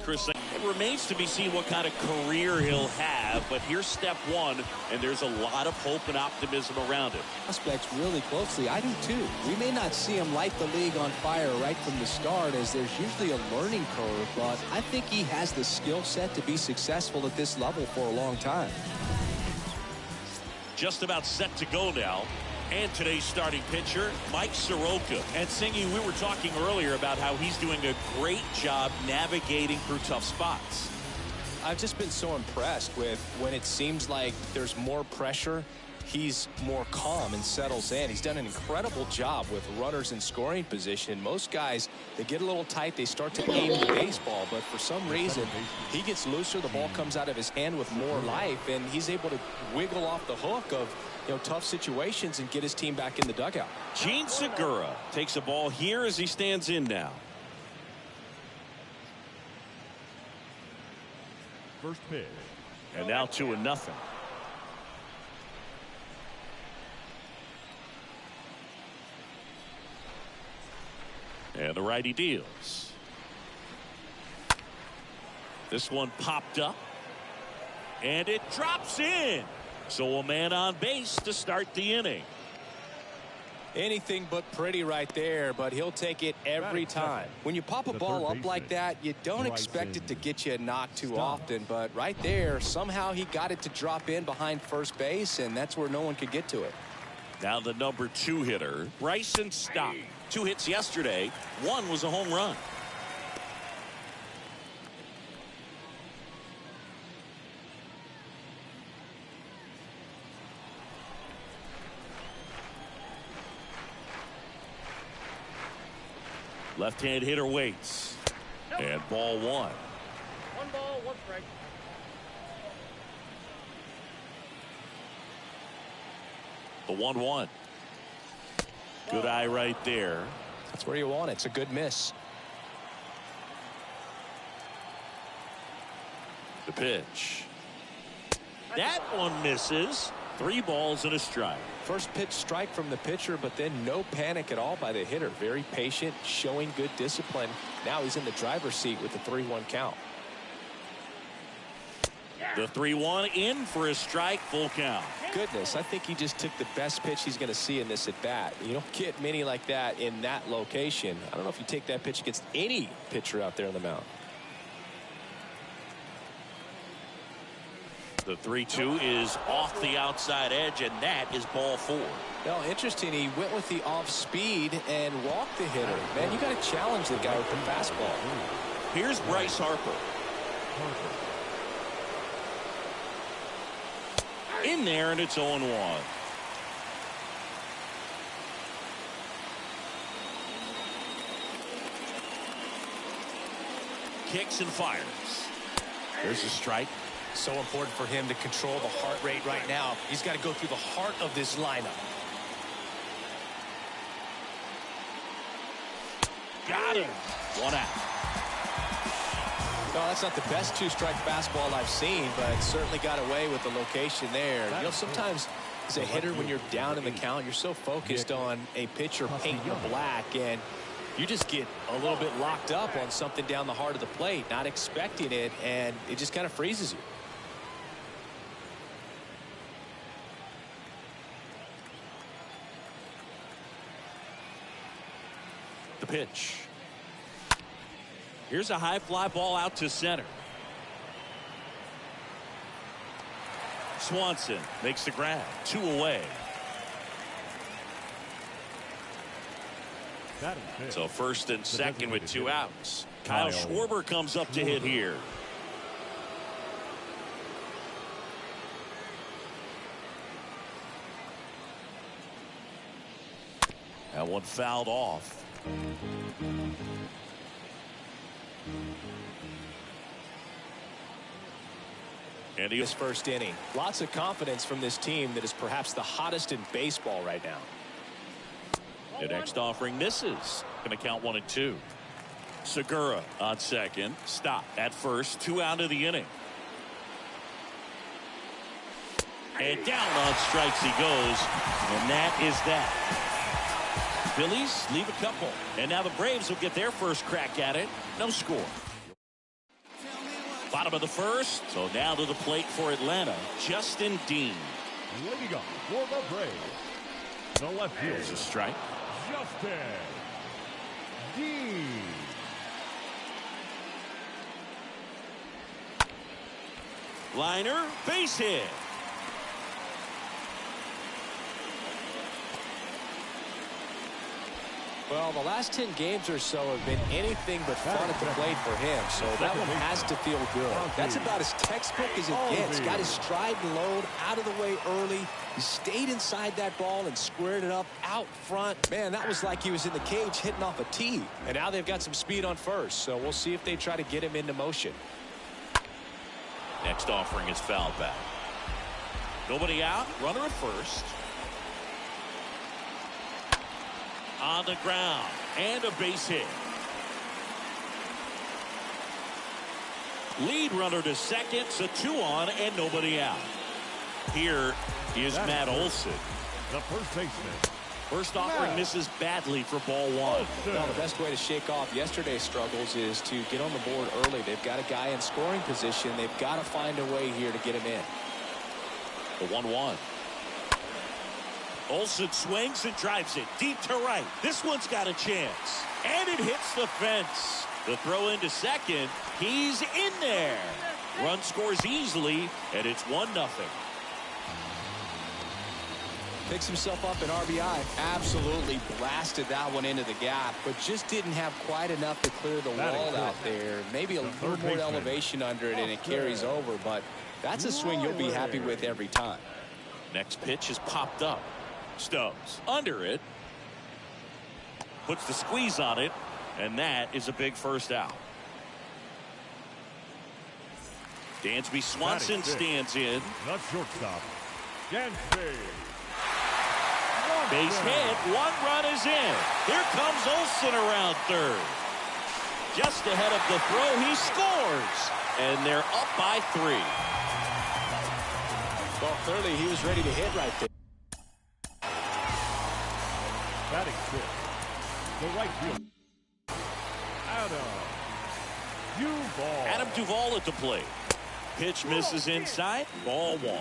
Chris. It remains to be seen what kind of career he'll have, but here's step one, and there's a lot of hope and optimism around him. Prospects really closely. I do too. We may not see him light the league on fire right from the start, as there's usually a learning curve, but I think he has the skill set to be successful at this level for a long time. Just about set to go now. And today's starting pitcher, Mike Soroka. And Singy, we were talking earlier about how he's doing a great job navigating through tough spots. I've just been so impressed with when it seems like there's more pressure, he's more calm and settles in. He's done an incredible job with runners in scoring position. Most guys, they get a little tight, they start to aim the baseball, but for some reason, he gets looser, the ball comes out of his hand with more life, and he's able to wiggle off the hook of tough situations and get his team back in the dugout. Gene Segura takes a ball here as he stands in now. First pitch. And now 2-0. And the righty deals. This one popped up. And it drops in. So a man on base to start the inning. Anything but pretty right there, but he'll take it every time. When you pop a ball up like that, you don't expect it to get you a knock too often, but right there, somehow he got it to drop in behind first base, and that's where no one could get to it. Now the number 2 hitter, Bryson Stott. 2 hits yesterday. 1 was a home run. Left-hand hitter waits. And ball 1. 1 ball, 1 strike. The 1-1. Good eye right there. That's where you want it. It's a good miss. The pitch. That one misses. 3 balls and a strike. First pitch strike from the pitcher, but then no panic at all by the hitter. Very patient, showing good discipline. Now he's in the driver's seat with the 3-1 count. The 3-1 in for a strike, full count. Goodness, I think he just took the best pitch he's going to see in this at bat. You don't get many like that in that location. I don't know if you take that pitch against any pitcher out there on the mound. The 3-2 is off the outside edge, and that is ball 4. Well, interesting. He went with the off speed and walked the hitter. Man, you got to challenge the guy with the fastball. Here's Bryce Harper. In there, and it's 0-1. Kicks and fires. There's a strike. So important for him to control the heart rate right now. He's got to go through the heart of this lineup. Got him. 1 out. No, that's not the best 2-strike fastball I've seen, but certainly got away with the location there. You know, sometimes as a hitter, when you're down in the count, you're so focused on a pitcher painting the black, and you just get a little bit locked up on something down the heart of the plate, not expecting it, and it just kind of freezes you. The pitch. Here's a high fly ball out to center. Swanson makes the grab. 2 away. So first and second with 2 outs. Kyle Schwarber comes up to hit here. That one fouled off. And His first inning. Lots of confidence from this team that is perhaps the hottest in baseball right now. The next offering misses. Going to count 1 and 2. Segura on second. Stop at first. 2 out of the inning. And down on strikes he goes. And that is that. Phillies leave a couple. And now the Braves will get their first crack at it. No score. Bottom of the first. So now to the plate for Atlanta, Justin Dean. Leading up for the Braves, the left fielder. There's a strike. Justin Dean. Liner, base hit. Well, the last 10 games or so have been anything but fun at the plate for him, so that one has to feel good. That's about as textbook as it gets. Got his stride and load out of the way early. He stayed inside that ball and squared it up out front. Man, that was like he was in the cage hitting off a tee. And now they've got some speed on first, so we'll see if they try to get him into motion. Next offering is fouled back. Nobody out. Runner at first. On the ground. And a base hit. Lead runner to second. So 2 on and nobody out. Here is Matt Olson. The first baseman. First offering misses badly for ball 1. Well, the best way to shake off yesterday's struggles is to get on the board early. They've got a guy in scoring position. They've got to find a way here to get him in. The 1-1. Olson swings and drives it deep to right. This one's got a chance. And it hits the fence. The throw into second. He's in there. Run scores easily, and it's 1-0. Picks himself up an RBI. Absolutely blasted that one into the gap, but just didn't have quite enough to clear the wall out there. Maybe a little more elevation under it, and it carries over, but that's a swing you'll be happy with every time. Next pitch is popped up. Stubbs under it. Puts the squeeze on it, and that is a big first out. Dansby Swanson stands in. The shortstop, Dansby. Base hit. 1 run is in. Here comes Olson around third. Just ahead of the throw, he scores. And they're up by 3. Well, clearly he was ready to hit right there. Batting fifth, the right field, Adam Duvall at the plate. Pitch misses inside. Ball 1.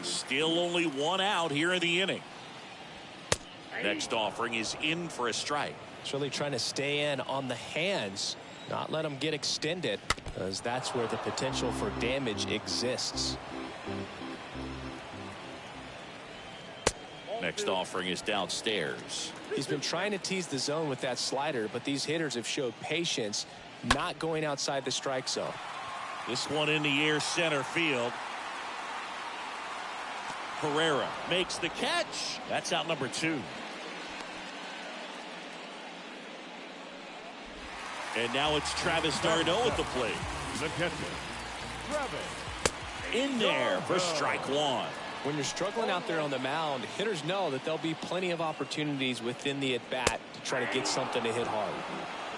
Still only 1 out here in the inning. Next offering is in for a strike. It's really trying to stay in on the hands, not let them get extended, because that's where the potential for damage exists. Next offering is downstairs. He's been trying to tease the zone with that slider, but these hitters have showed patience, not going outside the strike zone. This one in the air, center field. Herrera makes the catch. That's out number 2. And now it's Travis d'Arnaud at the plate. the catcher, Travis. In there for strike 1. When you're struggling out there on the mound, hitters know that there'll be plenty of opportunities within the at-bat to try to get something to hit hard.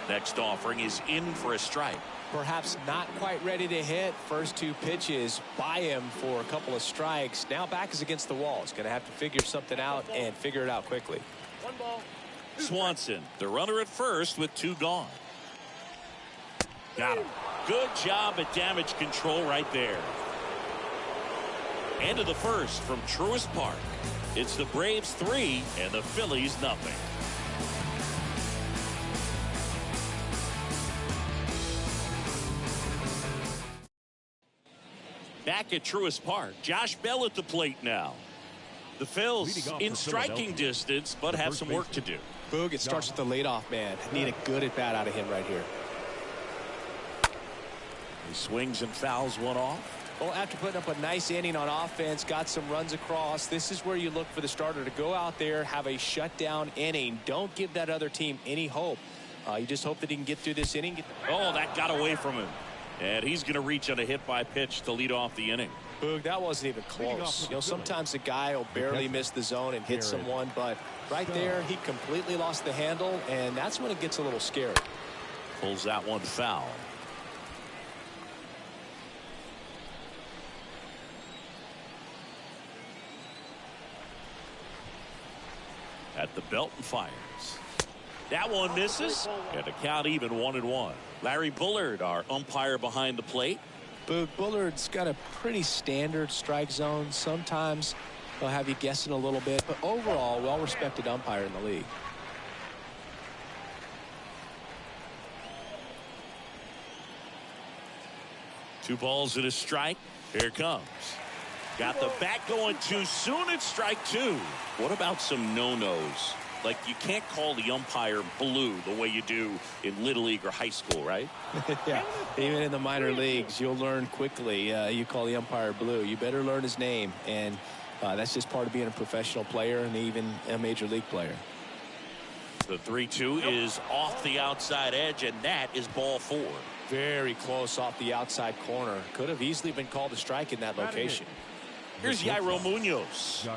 Next offering is in for a strike. Perhaps not quite ready to hit. First 2 pitches by him for a couple of strikes. Now back is against the wall. He's going to have to figure something out and figure it out quickly. 1 ball. Swanson, the runner at first with 2 gone. Got him. Good job at damage control right there. End of the first from Truist Park. It's the Braves 3 and the Phillies nothing. Back at Truist Park, Josh Bell at the plate now. The Phils in striking distance, but have some work to do. Boog, it starts with the leadoff man. Need a good at bat out of him right here. He swings and fouls one off. Well, after putting up a nice inning on offense, got some runs across, this is where you look for the starter to go out there, have a shutdown inning. Don't give that other team any hope. You just hope that he can get through this inning. Oh, that got away from him. And he's going to reach on a hit by pitch to lead off the inning. Boog, that wasn't even close. You know, sometimes a guy will barely miss the zone and hit someone, but right there, he completely lost the handle, and that's when it gets a little scary. Pulls that one foul. At the belt and fires. That one misses, and the count even 1-1. Larry Bullard, our umpire behind the plate. Bullard's got a pretty standard strike zone. Sometimes they'll have you guessing a little bit, but overall, well-respected umpire in the league. Two balls and a strike. Here it comes. Got the bat going too soon. It's strike two. What about some no-nos? Like, you can't call the umpire blue the way you do in Little League or high school, right? Yeah, even in the minor leagues, you'll learn quickly. You call the umpire blue. You better learn his name, and that's just part of being a professional player and even a major league player. The 3-2 is off the outside edge, and that is ball 4. Very close off the outside corner. Could have easily been called a strike in that location. Here's Yairo Munoz.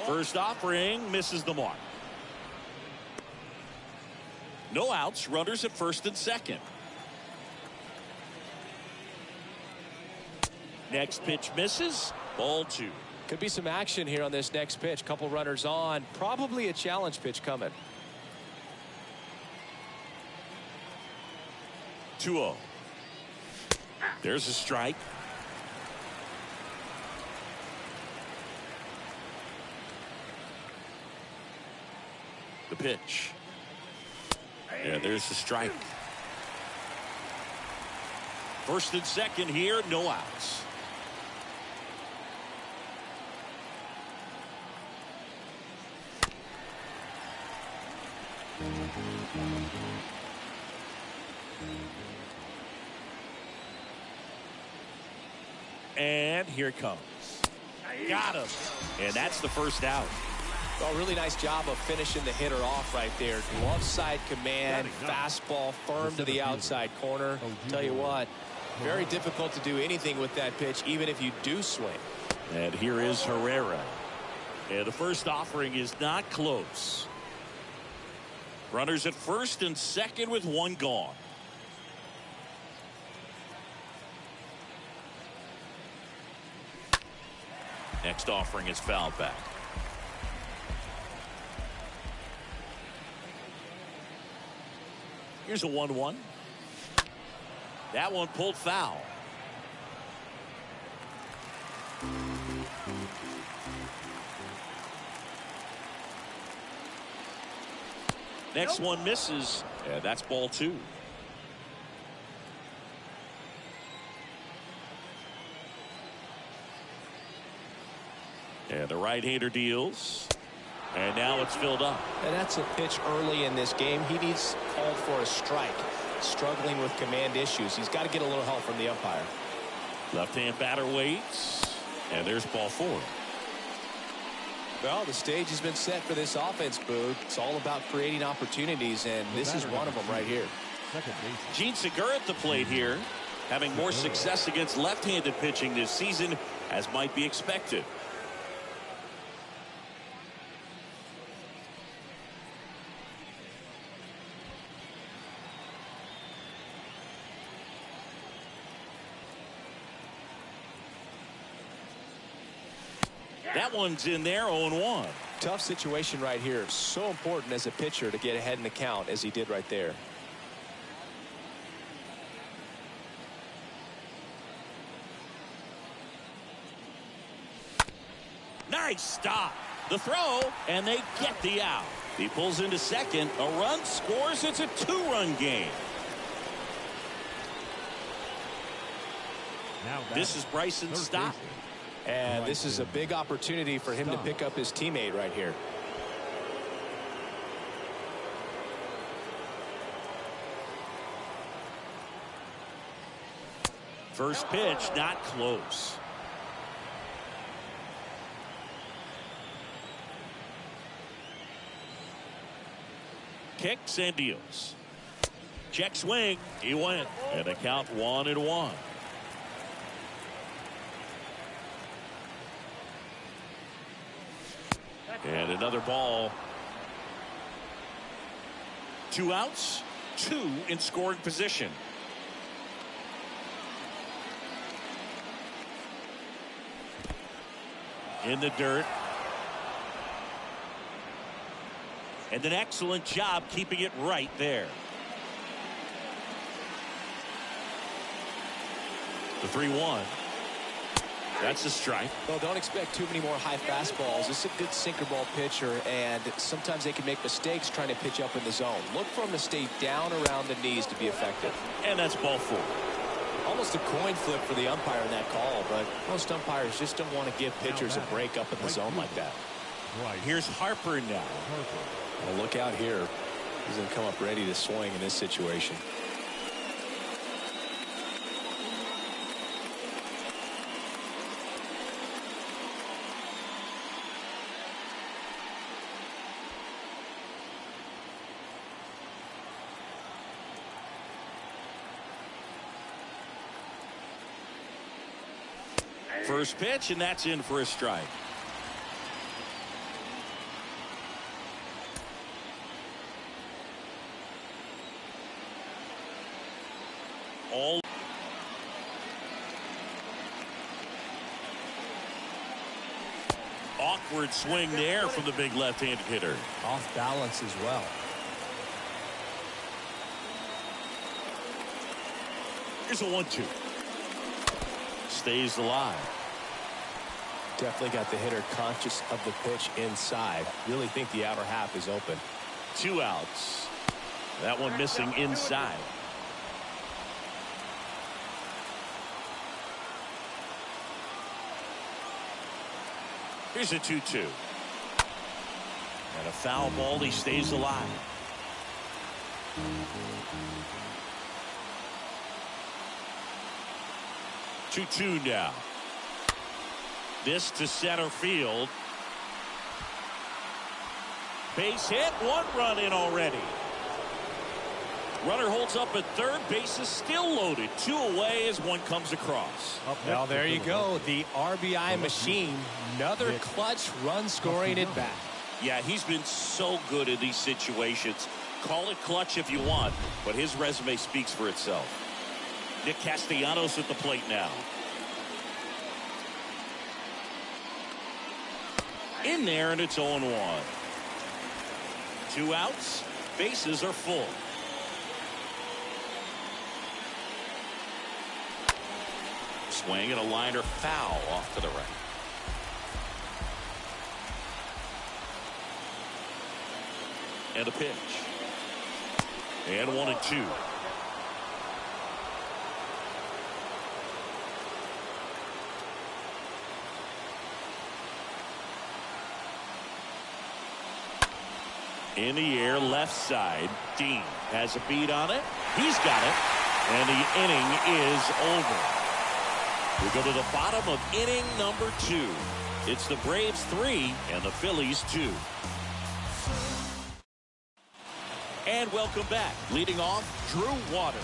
First offering misses the mark. No outs, runners at first and second. Next pitch misses, ball 2. Could be some action here on this next pitch. Couple runners on, probably a challenge pitch coming. 2-0. There's a strike. The pitch. Yeah, there's the strike. First and second here, no outs. And here it comes. Got him. And that's the first out. Well, really nice job of finishing the hitter off right there. Glove side command, fastball firm to the outside corner. Tell you what, very difficult to do anything with that pitch, even if you do swing. And here is Herrera. And the first offering is not close. Runners at first and second with one gone. Next offering is fouled back. Here's a 1-1. That one pulled foul. Next one misses, and that's ball 2. And the right-hander deals. And now it's filled up. And that's a pitch early in this game. He needs called for a strike. Struggling with command issues. He's got to get a little help from the umpire. Left-hand batter waits. And there's ball 4. Well, the stage has been set for this offense, Boog. It's all about creating opportunities, and this is one of them right here. Gene Segura at the plate here, having more success against left-handed pitching this season, as might be expected. That one's in there, 0-1. Tough situation right here. So important as a pitcher to get ahead in the count as he did right there. Nice stop. The throw, and they get the out. He pulls into second. A run scores. It's a 2-run game. This is Bryson's stop. And this is a big opportunity for him to pick up his teammate right here. First pitch, not close. Kicks and deals. Check swing. He went. And a count 1-1. And another ball. 2 outs, 2 in scoring position. In the dirt. And an excellent job keeping it right there. The 3-1. That's a strike. Well, don't expect too many more high fastballs. This is a good sinker ball pitcher, and sometimes they can make mistakes trying to pitch up in the zone. Look for him to stay down around the knees to be effective. And that's ball 4. Almost a coin flip for the umpire in that call, but most umpires just don't want to give pitchers a break up in the zone like that. Here's Harper now. Well, look out here. He's going to come up ready to swing in this situation. First pitch, and that's in for a strike. All awkward swing there from the big left-handed hitter. Off balance as well. Here's a 1-2. Stays alive. Definitely got the hitter conscious of the pitch inside. Really think the outer half is open. 2 outs. That one missing inside. Here's a 2-2. And a foul ball. He stays alive. Two now. This to center field. Base hit. 1 run in already. Runner holds up at third. Base is still loaded. 2 away as one comes across. Well, there you go. The RBI machine. Another clutch run scoring at bat. Yeah, he's been so good in these situations. Call it clutch if you want, but his resume speaks for itself. Nick Castellanos at the plate now. In there, and it's 0-1. 2 outs. Bases are full. Swing and a liner foul off to the right. And a pitch. And 1-2. In the air, left side. Dean has a beat on it. He's got it. And the inning is over. We go to the bottom of inning number 2. It's the Braves 3 and the Phillies 2. And welcome back. Leading off, Drew Waters.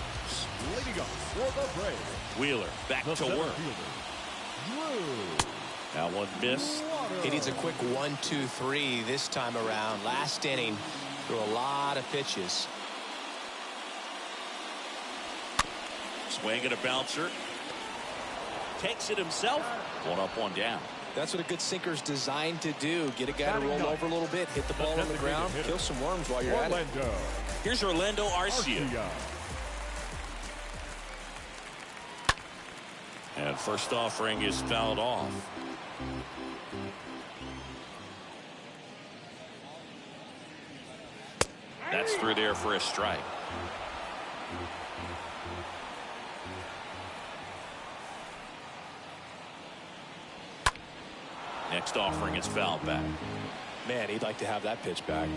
Leading off for the Braves. Wheeler back The to work. Drew. That one missed. He needs a quick 1-2-3 this time around. Last inning, threw a lot of pitches. Swing and a bouncer. Takes it himself. 1 up, 1 down. That's what a good sinker's designed to do. Get a guy to roll over a little bit, hit the ball on the ground, kill some worms while you're at it. Here's Orlando Arcia. And first offering is fouled off. That's through there for a strike. Next offering is fouled back. Man, he'd like to have that pitch back.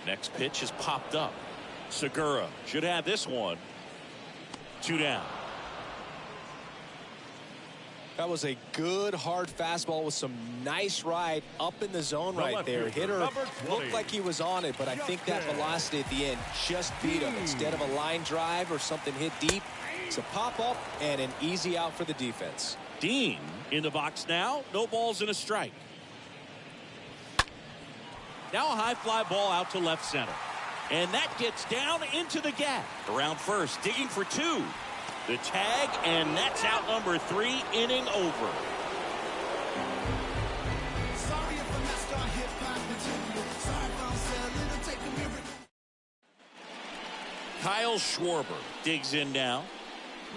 Next pitch is popped up. Segura should have this one. 2 down. That was a good hard fastball with some nice ride up in the zone right there. Hitter looked like he was on it, but I think that velocity at the end just beat him. Instead of a line drive or something hit deep, it's a pop up and an easy out for the defense. Dean in the box now. No balls and a strike. Now a high fly ball out to left center. And that gets down into the gap. Around first, digging for 2. The tag, and that's out number 3, inning over. Kyle Schwarber digs in now.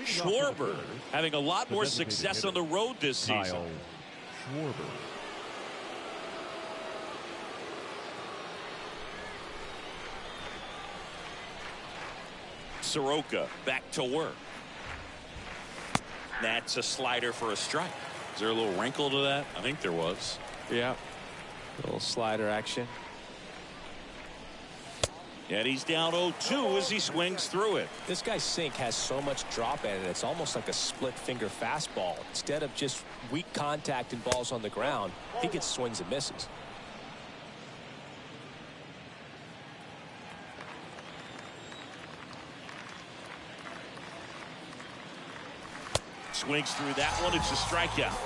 Schwarber having a lot more success on the road this season. Kyle Schwarber. Soroka back to work. That's a slider for a strike. Is there a little wrinkle to that? I think there was. Yeah. A little slider action. And he's down 0-2 as he swings through it. This guy's sink has so much drop in it. It's almost like a split finger fastball. Instead of just weak contact and balls on the ground, he gets swings and misses. Swings through that one. It's a strikeout.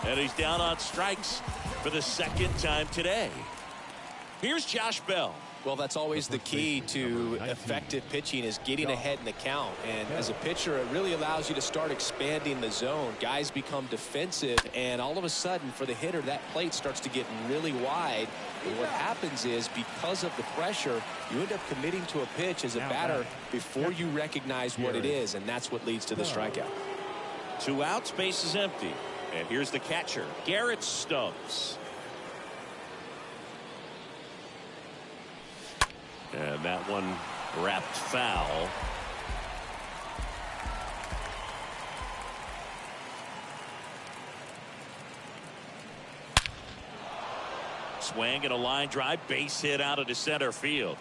And he's down on strikes for the second time today. Here's Josh Bell. Well, that's always the key to effective pitching, is getting ahead in the count. And as a pitcher, it really allows you to start expanding the zone. Guys become defensive, and all of a sudden, for the hitter, that plate starts to get really wide. And what happens is, because of the pressure, you end up committing to a pitch as a batter before you recognize what it is, and that's what leads to the strikeout. 2 outs, base is empty. And here's the catcher, Garrett Stubbs. And that one wrapped foul. Swing and a line drive, base hit out into center field.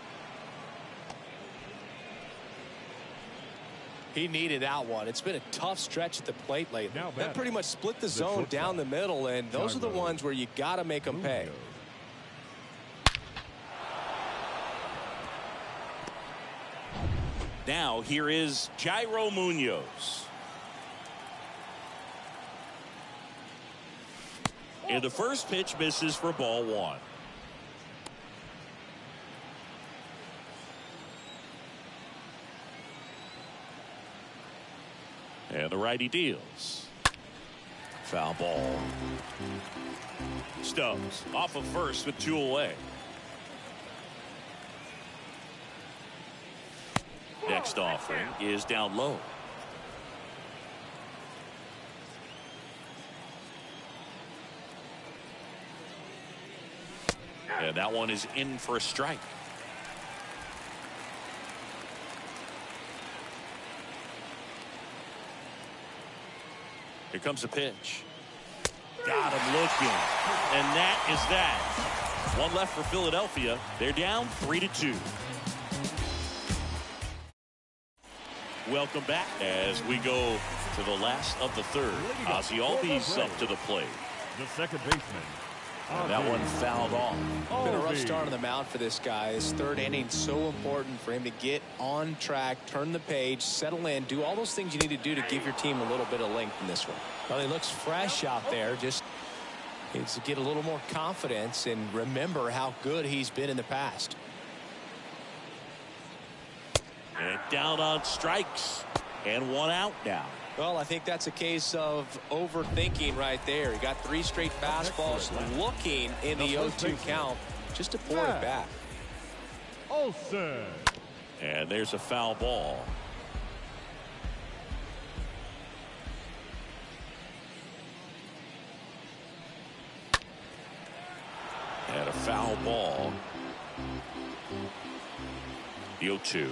He needed that one. It's been a tough stretch at the plate lately. That pretty much split the zone down the middle, and those are the ones where you got to make them pay. Now here is Jairo Munoz. And the first pitch misses for ball 1. And the righty deals. Foul ball. Stubbs off of first with 2 away. Next offering is down low. And that one is in for a strike. Here comes the pitch. Got him looking. And that is that. 1 left for Philadelphia. They're down 3-2. Welcome back as we go to the last of the third. Ozzie Albies up to the plate. The second baseman. And that one fouled off. Been a rough start on the mound for this guy. His third inning, so important for him to get on track, turn the page, settle in, do all those things you need to do to give your team a little bit of length in this one. Well, he looks fresh out there. Just needs to get a little more confidence and remember how good he's been in the past. And down on strikes. And 1 out now. Well, I think that's a case of overthinking right there. He got 3 straight fastballs looking in the 0-2 count just to pour it back. Olsen. And there's a foul ball. And a foul ball. The 0-2.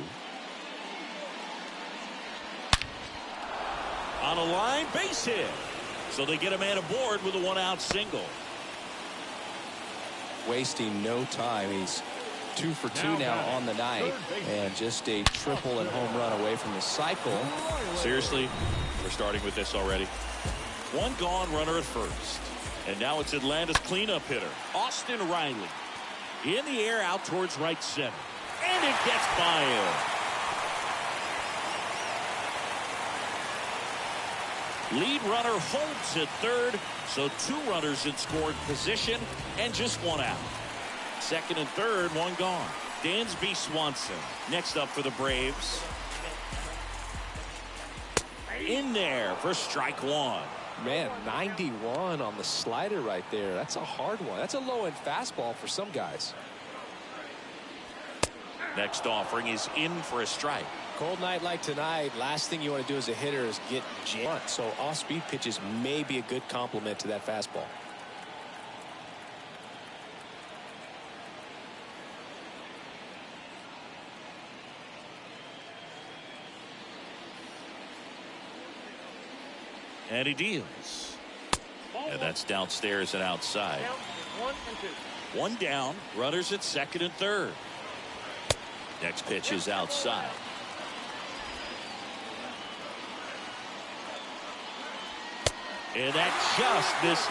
On a line, base hit. So they get a man aboard with a 1-out single. Wasting no time. He's 2 for 2 now on the night, and just a triple and home run away from the cycle. Seriously, we're starting with this already. 1 gone, runner at first. And now it's Atlanta's cleanup hitter, Austin Riley. In the air, out towards right center. And it gets by him. Lead runner holds at third, so 2 runners in scoring position and just 1 out. Second and third, 1 gone. Dansby Swanson next up for the Braves. In there for strike 1. Man, 91 on the slider right there. That's a hard one. That's a low-end fastball for some guys. Next offering is in for a strike. Cold night like tonight, last thing you want to do as a hitter is get jammed. So off-speed pitches may be a good complement to that fastball. And he deals. And that's downstairs and outside. 1 and 2. One down, runners at second and third. Next pitch is outside. And that just misses.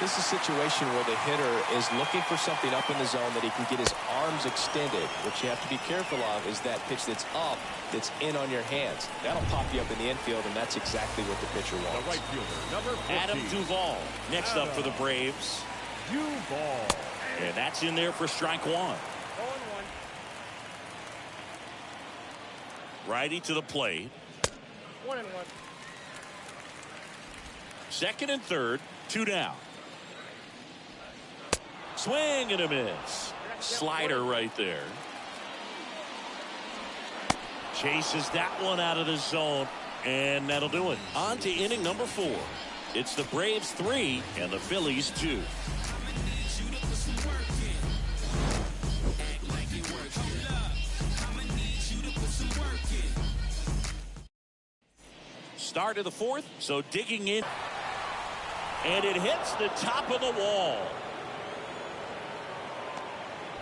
This is a situation where the hitter is looking for something up in the zone that he can get his arms extended. What you have to be careful of is that pitch that's up, that's in on your hands. That'll pop you up in the infield, and that's exactly what the pitcher wants. The right fielder, number 14. Adam Duvall next up for the Braves. Duvall. And that's in there for strike one. 0-1. Righty to the plate. 1-1. Second and third, 2 down. Swing and a miss. Slider right there. Chases that one out of the zone, and that'll do it. On to inning number 4. It's the Braves 3 and the Phillies 2. Start of the fourth, so digging in. And it hits the top of the wall.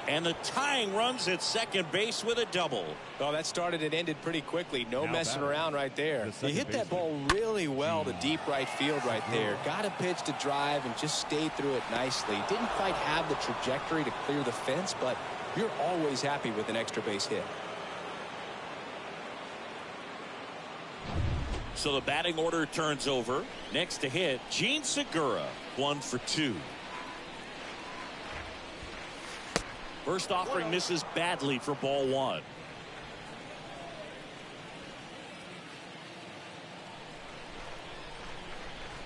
And the tying runs at second base with a double. Oh, that started and ended pretty quickly. No Now messing batting, around right there. the He hit that ball really well to deep right field right there. Got a pitch to drive and just stayed through it nicely. Didn't quite have the trajectory to clear the fence, but you're always happy with an extra base hit. So the batting order turns over. Next to hit, Gene Segura, 1 for 2. First offering misses badly for ball 1.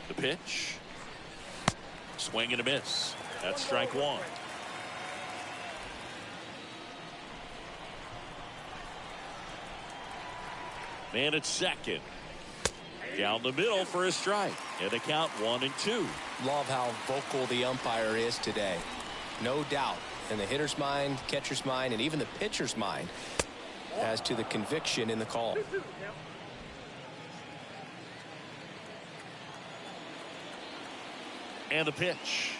The pitch. Swing and a miss. That's strike 1. Man at second. Down the middle for a strike. And the count 1-2. Love how vocal the umpire is today. No doubt in the hitter's mind, catcher's mind, and even the pitcher's mind as to the conviction in the call. And the pitch.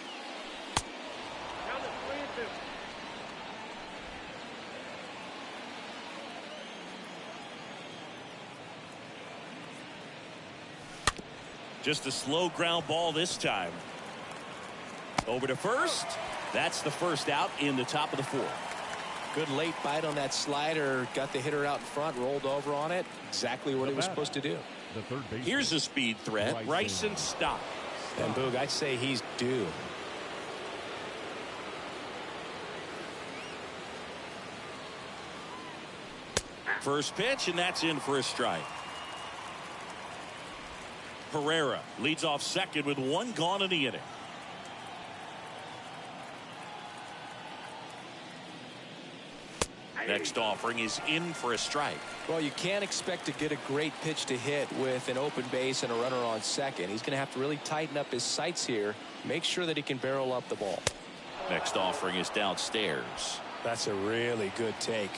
Down to 3 and 2. Just a slow ground ball this time. Over to first. That's the first out in the top of the 4th. Good late bite on that slider. Got the hitter out in front, rolled over on it. Exactly what he was supposed to do. The third baseman. Here's a speed threat. Bryson Stott. And Boog, I'd say he's due. First pitch, and that's in for a strike. Pereira leads off second with 1 gone in the inning. Next offering is in for a strike. Well, you can't expect to get a great pitch to hit with an open base and a runner on second. He's going to have to really tighten up his sights here. Make sure that he can barrel up the ball. Next offering is downstairs. That's a really good take.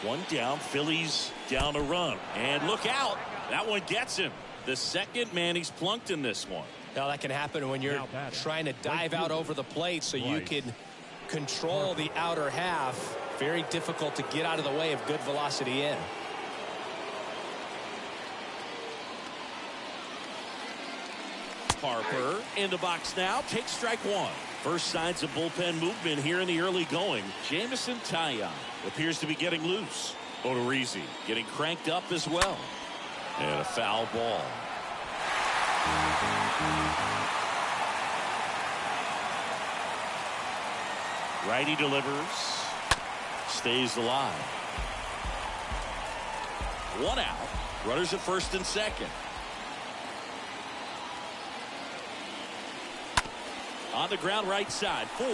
One down, Phillies down a run. And look out. That one gets him. The second man he's plunked in this one. Now that can happen when you're trying to dive out over the plate so you can control the outer half. Very difficult to get out of the way of good velocity in. Harper in the box now. Takes strike 1. First signs of bullpen movement here in the early going. Jamison Taillon appears to be getting loose. Odorizzi getting cranked up as well. And a foul ball. Righty delivers. Stays alive. 1 out. Runners at first and second. On the ground right side. 4,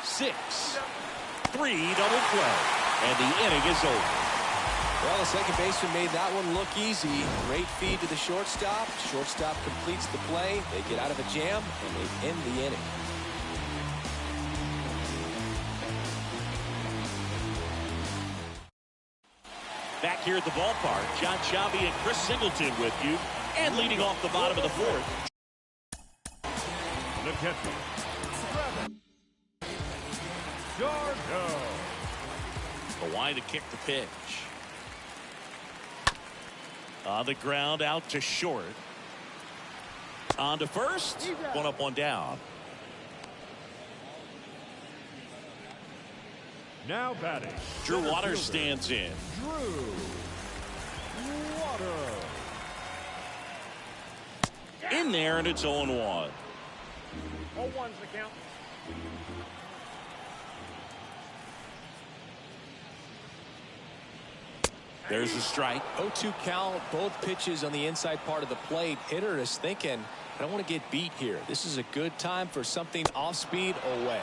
6. double play. And the inning is over. Well, the second baseman made that one look easy. Great feed to the shortstop. Shortstop completes the play. They get out of a jam, and they end the inning. Back here at the ballpark, John Sciambi and Chris Singleton with you. And leading off the bottom of the fourth. The catcher, Darno. The line to kick the pitch. On the ground, out to short. On to first. One up, one down. Now batting, Drew center Waters fielder, stands in. Drew Waters. In there, and it's 0-1. 0-1's the count. There's a strike. 0-2 count, both pitches on the inside part of the plate. Hitter is thinking, I don't want to get beat here. This is a good time for something off speed away.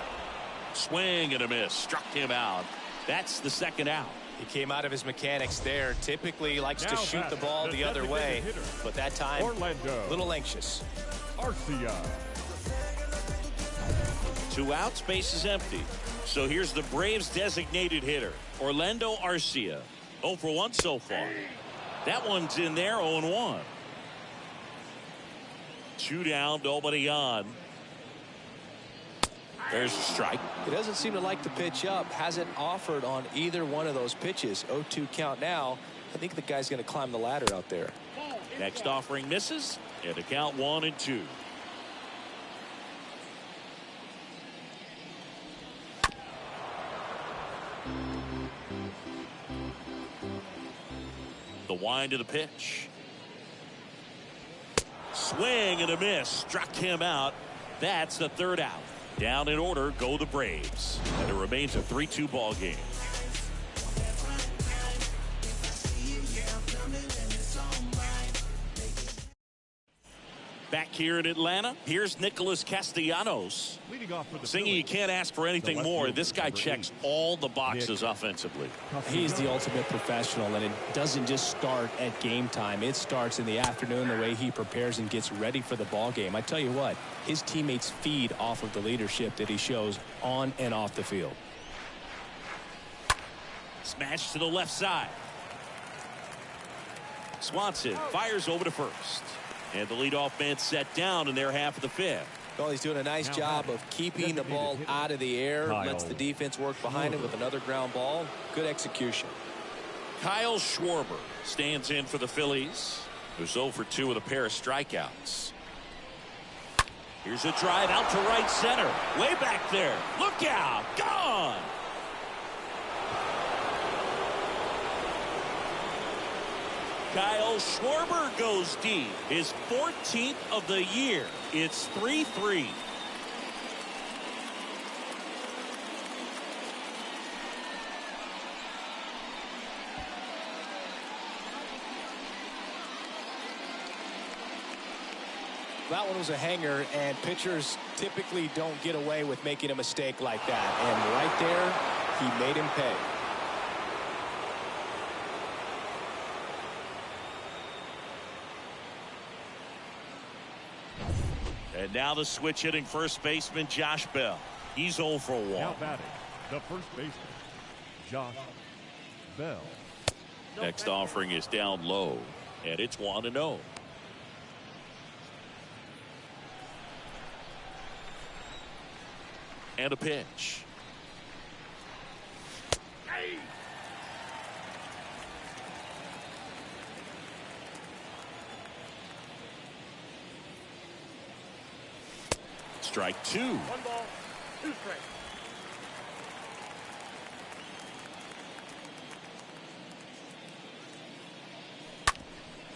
Swing and a miss. Struck him out. That's the second out. He came out of his mechanics there. Typically likes to shoot the ball the other way, but that time Orlando. a little anxious. Arcia. 2 outs, base is empty. So here's the Braves designated hitter, Orlando Arcia. 0 for 1 so far. That one's in there, 0-1. 2 down, nobody on. There's a strike. He doesn't seem to like the pitch up. Hasn't offered on either one of those pitches. 0-2 count now. I think the guy's going to climb the ladder out there. Next offering misses, and a count 1-2. The wind of the pitch. Swing and a miss. Struck him out. That's the third out. Down in order go the Braves. And it remains a 3-2 ball game. Back here in Atlanta, here's Nicholas Castellanos. Leading off for the Singing, you Phillies, can't ask for anything left more. fielder, This guy number checks 8, all the boxes Nick offensively. He's the ultimate professional, and it doesn't just start at game time. It starts in the afternoon, the way he prepares and gets ready for the ball game. I tell you what, his teammates feed off of the leadership that he shows on and off the field. Smash to the left side. Swanson fires over to first. And the leadoff man set down in their half of the fifth. Well, he's doing a nice job of keeping the ball out of the air. Lets the defense work behind him with another ground ball. Good execution. Kyle Schwarber stands in for the Phillies, who's 0 for 2 with a pair of strikeouts. Here's a drive out to right center. Way back there. Look out. Gone. Kyle Schwarber goes deep. His 14th of the year. It's 3-3. That one was a hanger, and pitchers typically don't get away with making a mistake like that. And right there, he made him pay. And now the switch hitting first baseman Josh Bell. He's 0 for 1. Now batting, the first baseman, Josh Bell. Next offering is down low, and it's 1-0. And a pitch. Strike 2. 1 ball, 2 strikes.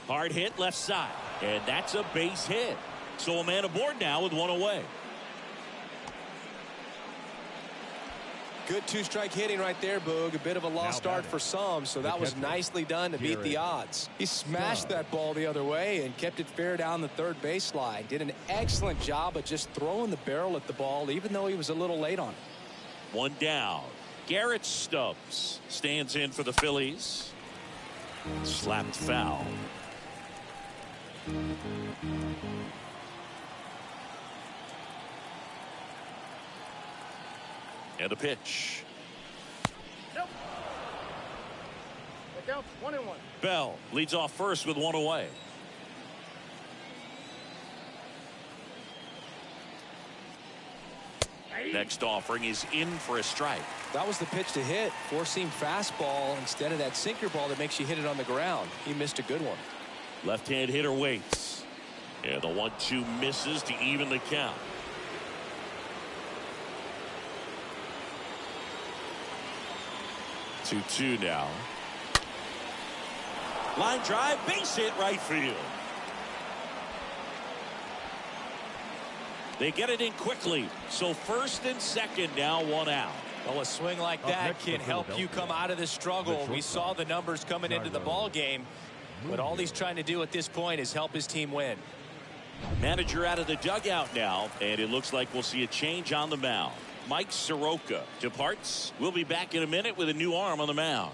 Hard hit left side, and that's a base hit. So a man aboard now with 1 away. Good 2-strike hitting right there, Boog. A bit of a lost start for some, so that was nicely done to beat the odds. He smashed that ball the other way and kept it fair down the third baseline. Did an excellent job of just throwing the barrel at the ball, even though he was a little late on it. 1 down. Garrett Stubbs stands in for the Phillies. Slapped foul. And a pitch. Nope. The count's 1-1. Bell leads off first with one away. Next offering is in for a strike. That was the pitch to hit. Four-seam fastball instead of that sinker ball that makes you hit it on the ground. He missed a good one. Left-hand hitter waits. And the 1-2 misses to even the count. Two now. Line drive, base hit, right field. They get it in quickly. So first and second now, one out. Well, a swing like that can help you come out of the struggle. We saw the numbers coming into the ball game, but all he's trying to do at this point is help his team win. Manager out of the dugout now, and it looks like we'll see a change on the mound. Mike Soroka departs. We'll be back in a minute with a new arm on the mound.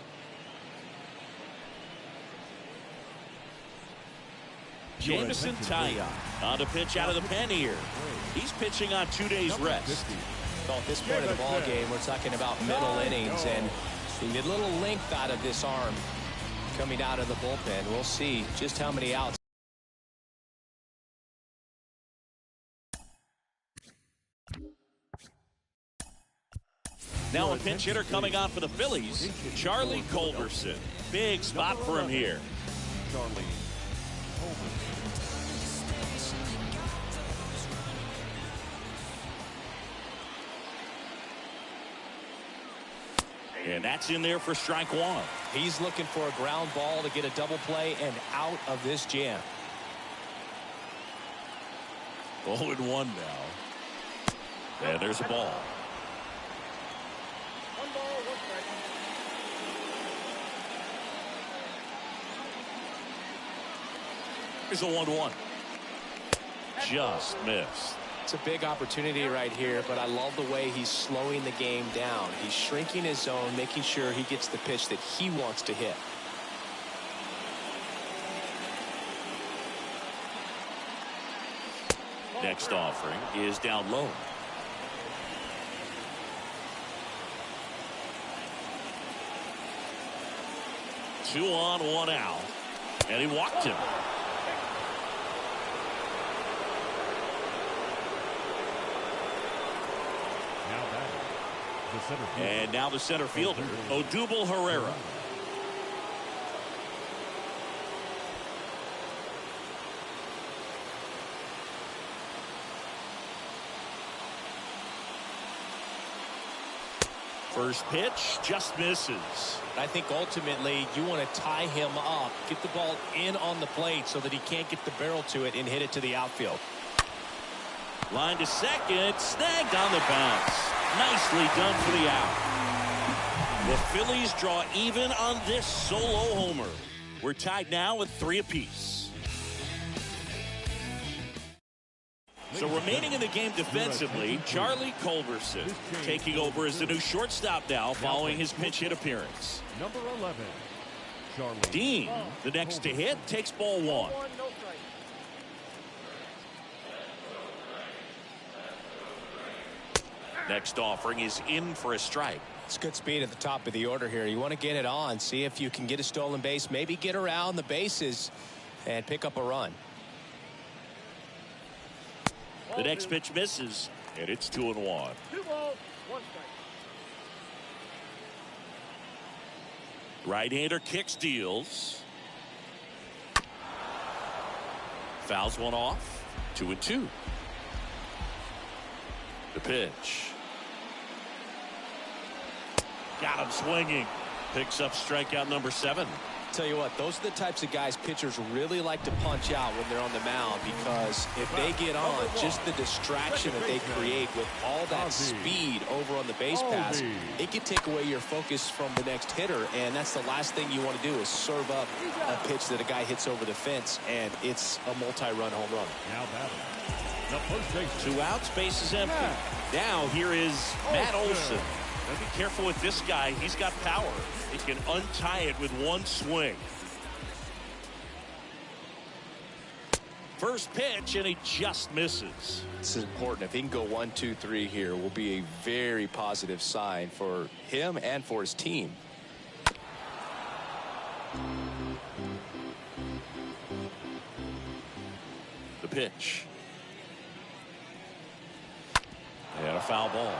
Jameson Taillon on the pitch out of the pen here. He's pitching on 2 days rest. Well, at this point of the ball game, we're talking about middle innings, and we get a little length out of this arm coming out of the bullpen. We'll see just how many outs. Now a pinch hitter coming on for the Phillies, Charlie Culberson. Big spot for him here. Charlie. And that's in there for strike one. He's looking for a ground ball to get a double play and out of this jam. 0-1 now. And there's a ball. 1 ball, 1 strike. Here's a 1-1. Just missed. It's a big opportunity right here, but I love the way he's slowing the game down. He's shrinking his zone, making sure he gets the pitch that he wants to hit. Next offering is down low. Two on, one out. And he walked him. And now the center fielder, Odubel Herrera. First pitch just misses. I think ultimately you want to tie him up, get the ball in on the plate so that he can't get the barrel to it and hit it to the outfield. Line to second, snagged on the bounce. Nicely done for the out. The Phillies draw even on this solo homer. We're tied now with 3 apiece. So remaining in the game defensively, Charlie Culberson taking over as the new shortstop now following his pinch hit appearance. Number 11, Charlie. Dean, the next to hit, takes ball 1. 1, no strike. Next offering is in for a strike. It's good speed at the top of the order here. You want to get it on, see if you can get a stolen base, maybe get around the bases and pick up a run. The next pitch misses, and it's 2-1. 2 balls, 1 strike. Right-hander kicks, deals. Fouls one off. 2-2. The pitch. Got him swinging. Picks up strikeout number 7. Tell you what, those are the types of guys pitchers really like to punch out when they're on the mound, because if they get on, just the distraction that they create with all that speed over on the base pass, it can take away your focus from the next hitter, and that's the last thing you want to do is serve up a pitch that a guy hits over the fence, and it's a multi-run home run. Now batting. The first base. 2 outs, base is empty. Now here is Matt Olson. Be careful with this guy. He's got power. He can untie it with one swing. First pitch, and he just misses. This is important. If he can go 1, 2, 3 here, will be a very positive sign for him and for his team. The pitch. And a foul ball.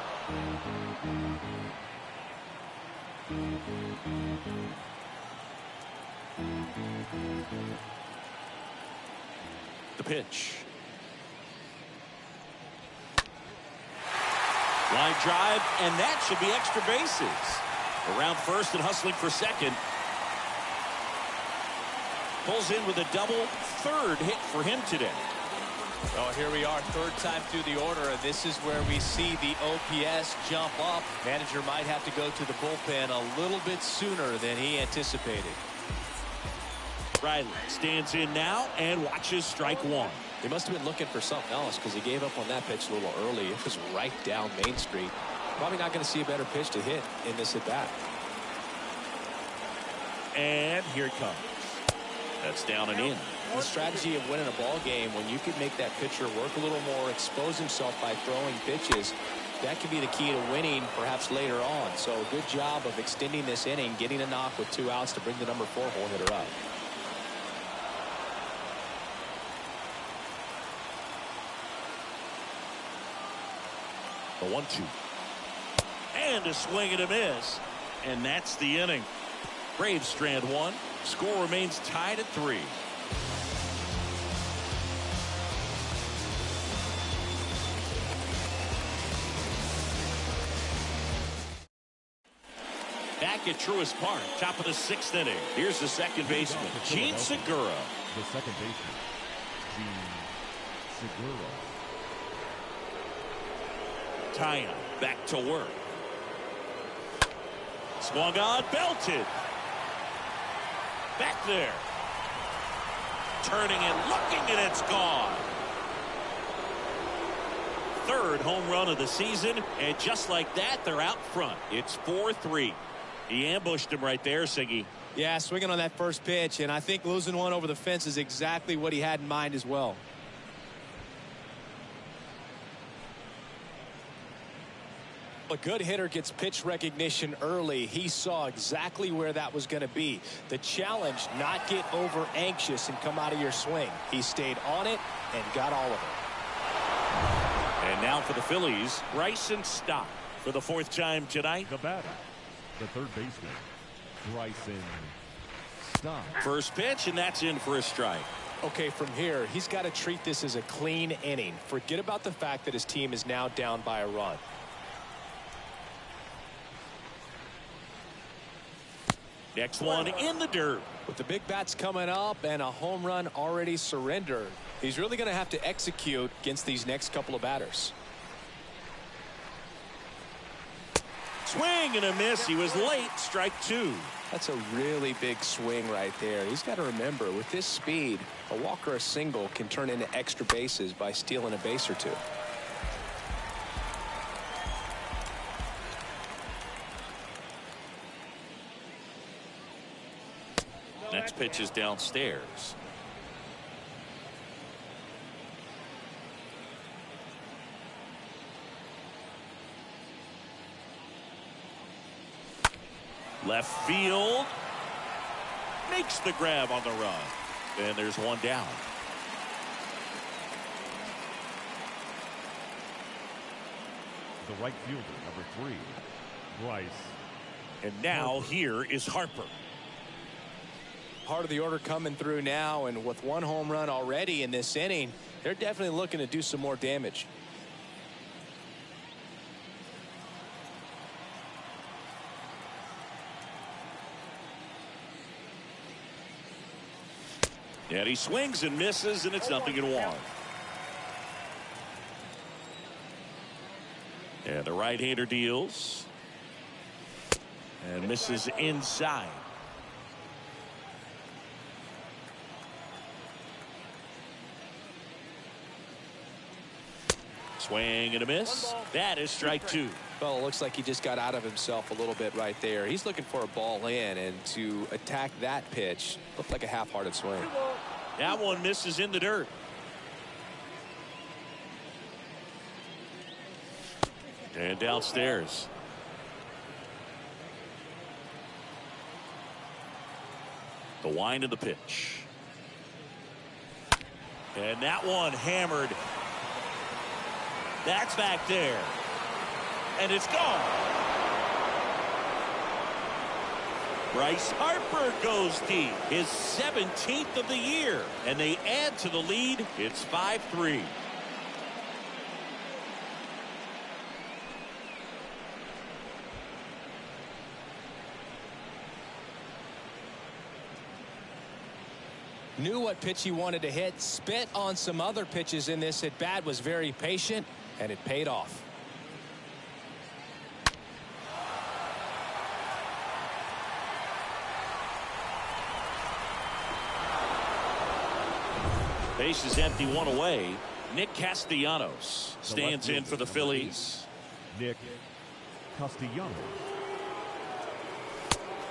The pitch. Line drive, and that should be extra bases. Around first and hustling for second. Pulls in with a double, third hit for him today. Oh, here we are, third time through the order, and this is where we see the OPS jump up. Manager might have to go to the bullpen a little bit sooner than he anticipated. Riley stands in now and watches strike one. He must have been looking for something else because he gave up on that pitch a little early. It was right down Main Street. Probably not going to see a better pitch to hit in this at bat. And here it comes. That's down and in. The strategy of winning a ball game, when you can make that pitcher work a little more, expose himself by throwing pitches, that could be the key to winning perhaps later on. So good job of extending this inning, getting a knock with 2 outs to bring the number 4 hole hitter up. A 1-2. And a swing and a miss. And that's the inning. Braves strand one. Score remains tied at 3. Back at Truist Park, top of the 6th inning. Here's the second baseman, Gene Segura. The second baseman, Gene Segura. Taya back to work. Swung on, belted. Back there. Turning and looking, and it's gone. Third home run of the season, and just like that, they're out front. It's 4-3. He ambushed him right there, Siggy. Yeah, swinging on that first pitch, and I think losing one over the fence is exactly what he had in mind as well. A good hitter gets pitch recognition early. He saw exactly where that was going to be. The challenge, not get over anxious and come out of your swing. He stayed on it and got all of it. And now for the Phillies, Bryson Stott for the 4th time tonight. The batter, the third baseman, Bryson Stott. First pitch, and that's in for a strike. Okay, from here, he's got to treat this as a clean inning. Forget about the fact that his team is now down by a run. Next one in the dirt. With the big bats coming up and a home run already surrendered, he's really going to have to execute against these next couple of batters. Swing and a miss. He was late. Strike 2. That's a really big swing right there. He's got to remember, with this speed, a walk or a single can turn into extra bases by stealing a base or 2. Next pitch is downstairs. Left field. Makes the grab on the run. And there's one down. The right fielder, number 3, Bryce. And now here is Harper. Part of the order coming through now, and with 1 home run already in this inning, they're definitely looking to do some more damage. And he swings and misses, and it's 0-1. And the right-hander deals. And misses inside. Swing and a miss. That is strike two. Well, it looks like he just got out of himself a little bit right there. He's looking for a ball in, and to attack that pitch looked like a half-hearted swing. That one misses in the dirt. And downstairs. The wind of the pitch. And that one hammered. That's back there. And it's gone. Bryce Harper goes deep. His 17th of the year. And they add to the lead. It's 5-3. Knew what pitch he wanted to hit. Spit on some other pitches in this at bat. Was very patient, and it paid off. Base is empty, one away. Nick Castellanos stands in for the Phillies. Nick Castellanos.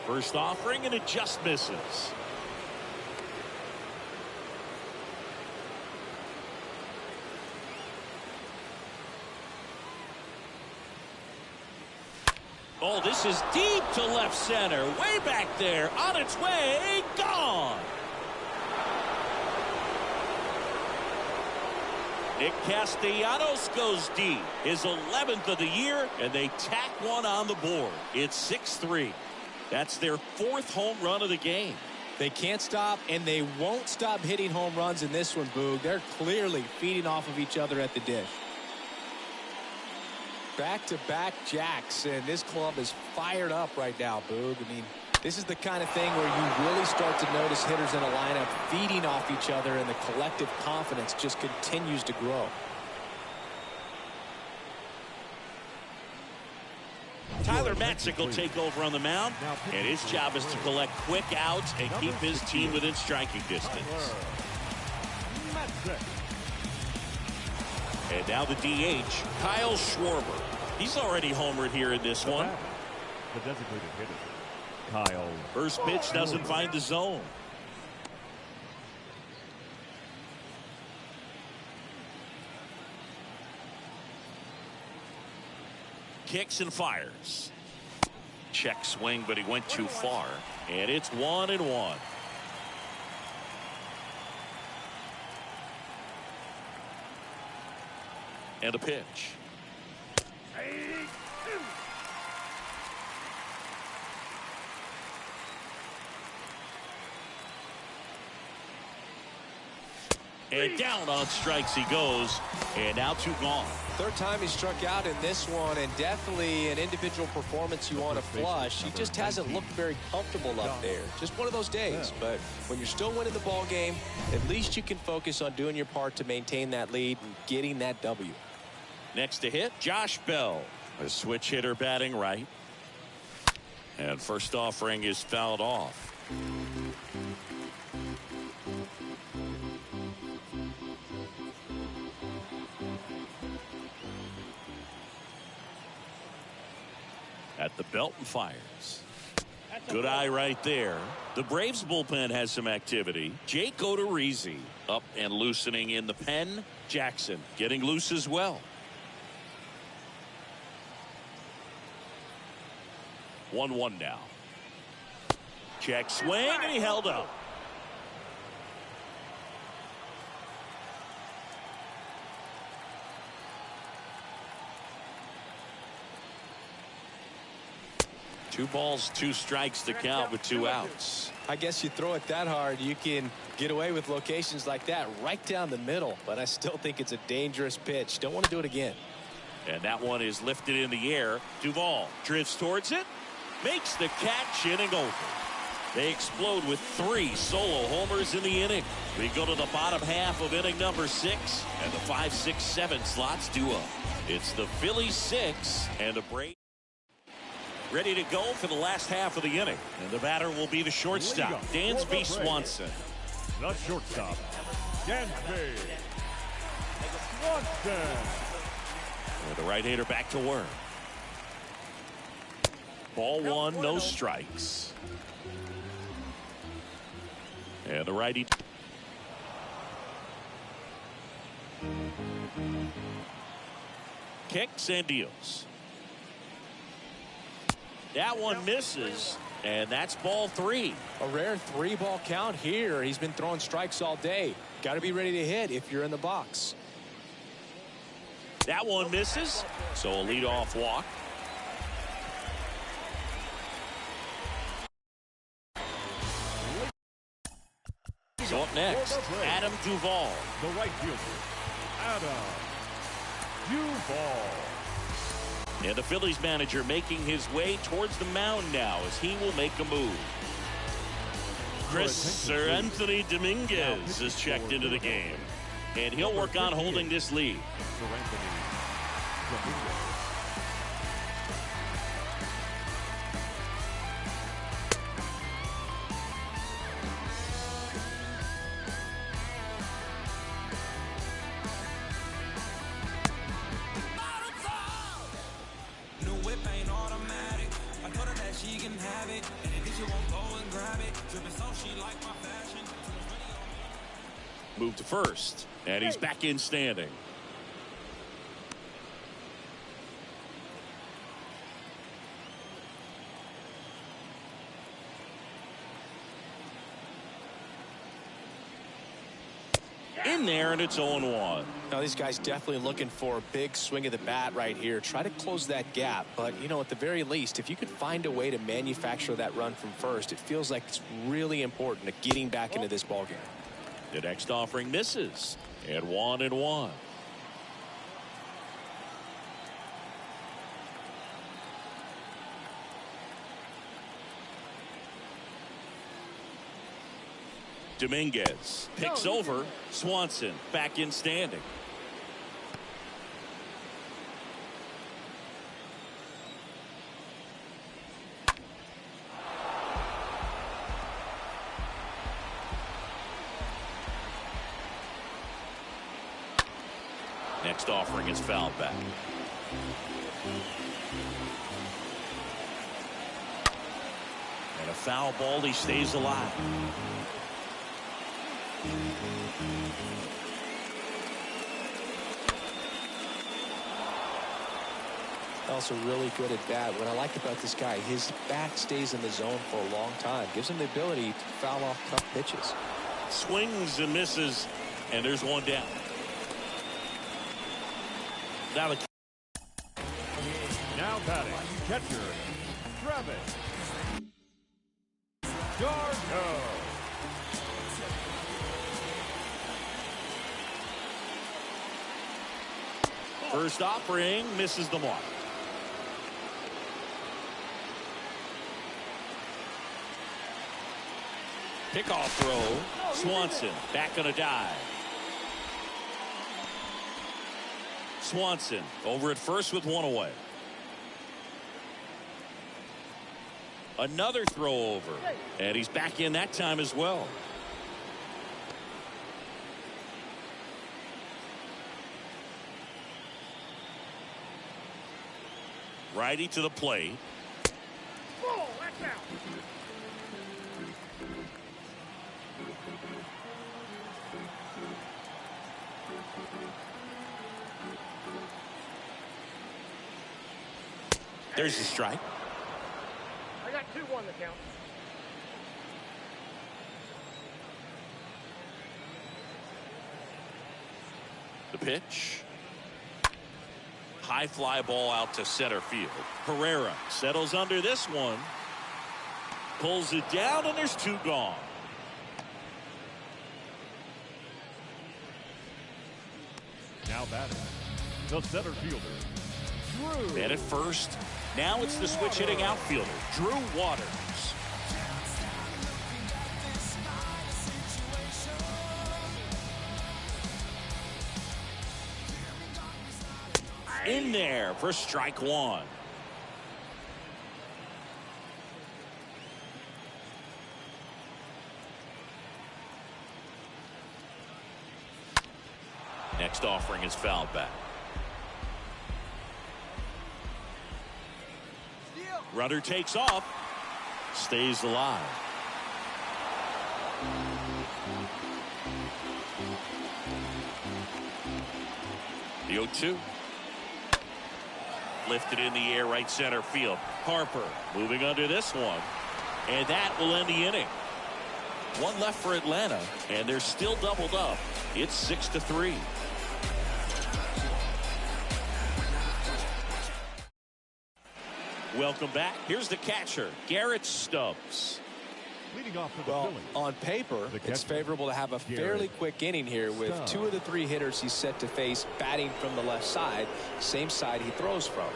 First offering, and it just misses. Oh, this is deep to left center. Way back there. On its way. Gone. Nick Castellanos goes deep. His 11th of the year, and they tack one on the board. It's 6-3. That's their 4th home run of the game. They can't stop, and they won't stop hitting home runs in this one, Boog. They're clearly feeding off of each other at the dish. Back-to-back jacks, and this club is fired up right now, Boog. I mean, this is the kind of thing where you really start to notice hitters in a lineup feeding off each other, and the collective confidence just continues to grow. Tyler Matzik will take over on the mound, and his job is to collect quick outs and keep his team within striking distance. And now the DH, Kyle Schwarber. He's already homered here in this one. The designated hitter, Kyle. First pitch doesn't find the zone. Kicks and fires. Check swing, but he went too far. And it's 1-1. And a pitch. And down on strikes he goes. And now 2 gone. Third time he struck out in this one, and definitely an individual performance you want to flush. He just hasn't looked very comfortable up there. Just one of those days. But when you're still winning the ball game, at least you can focus on doing your part to maintain that lead and getting that W. Next to hit, Josh Bell, a switch hitter batting right. And first offering is fouled off. At the belt and fires. Good eye right there. The Braves bullpen has some activity. Jake Odorizzi up and loosening in the pen. Jackson getting loose as well. 1-1 now. Check swing, and he held up. Two balls, 2 strikes to count with 2 outs. I guess you throw it that hard, you can get away with locations like that right down the middle. But I still think it's a dangerous pitch. Don't want to do it again. And that one is lifted in the air. Duvall drifts towards it. Makes the catch, inning over. They explode with 3 solo homers in the inning. We go to the bottom half of inning number 6, and the 5, 6, 7 slots do up. It's the Phillies 6 and the Braves ready to go for the last half of the inning. And the batter will be the shortstop, Dansby Swanson. The shortstop, Dansby Swanson. And the right-hander back to work. Ball one, no strikes. And the righty. Kicks and deals. That one misses, and that's ball three. A rare 3-ball count here. He's been throwing strikes all day. Got to be ready to hit if you're in the box. That one misses, so a leadoff walk. So up next, Adam Duvall. The right fielder, Adam Duvall. And the Phillies manager making his way towards the mound now as he will make a move. Sir Anthony Dominguez is checked into the game, and he'll work on holding this lead. Sir Anthony Dominguez. Move to first, and he's back in standing. In there, and it's 0-1. Now these guys definitely looking for a big swing of the bat right here. Try to close that gap, but you know, at the very least, if you could find a way to manufacture that run from first, it feels like it's really important to getting back into this ballgame. The next offering misses, and 1-1. Dominguez picks over Swanson, back in standing. Next offering is fouled back. And a foul ball, he stays alive. Also really good at bat. What I like about this guy, his bat stays in the zone for a long time. Gives him the ability to foul off tough pitches. Swings and misses, and there's one down. Now batting, catcher, Travis d'Arnaud. First offering misses the mark. Pickoff throw. Swanson back on a dive. Swanson over at first with one away. Another throw over, and he's back in that time as well. Righty to the plate. Ball, that's out. There's a strike. I got 2-1 the count. The pitch. High fly ball out to center field. Herrera settles under this one. Pulls it down, and there's 2 gone. Now batting, the center fielder, Drew. And at first, now it's the switch hitting outfielder, Drew Waters. In there for strike 1. Next offering is fouled back. Runner takes off. Stays alive. The 0-2. Lifted in the air, right center field. Harper moving under this one. And that will end the inning. One left for Atlanta, and they're still doubled up. It's 6-3. Welcome back. Here's the catcher, Garrett Stubbs. Leading off for the Well, Phillies, on paper, it's favorable to have a fairly quick inning here with Stubbs. 2 of the 3 hitters he's set to face batting from the left side, same side he throws from.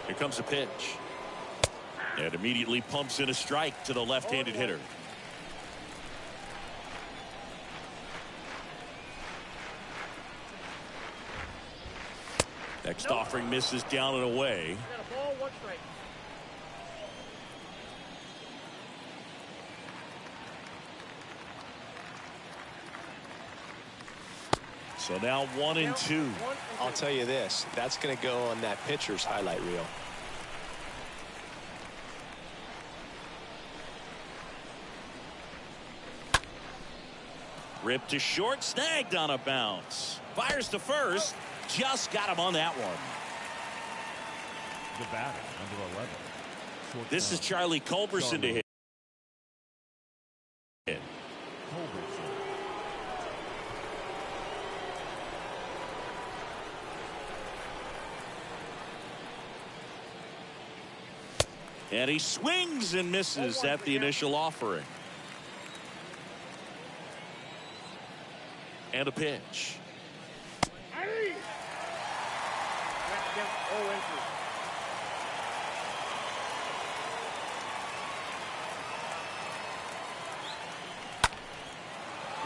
Here comes a pitch. And immediately pumps in a strike to the left-handed hitter. Next offering misses down and away. Got a ball, 1 strike. So now 1-2. I'll tell you this, that's going to go on that pitcher's highlight reel. Ripped to short, snagged on a bounce. Fires to first. Just got him on that one. the batter, number 11. This is Charlie Culberson to hit. Culberson. And he swings and misses at the initial offering. And a pitch.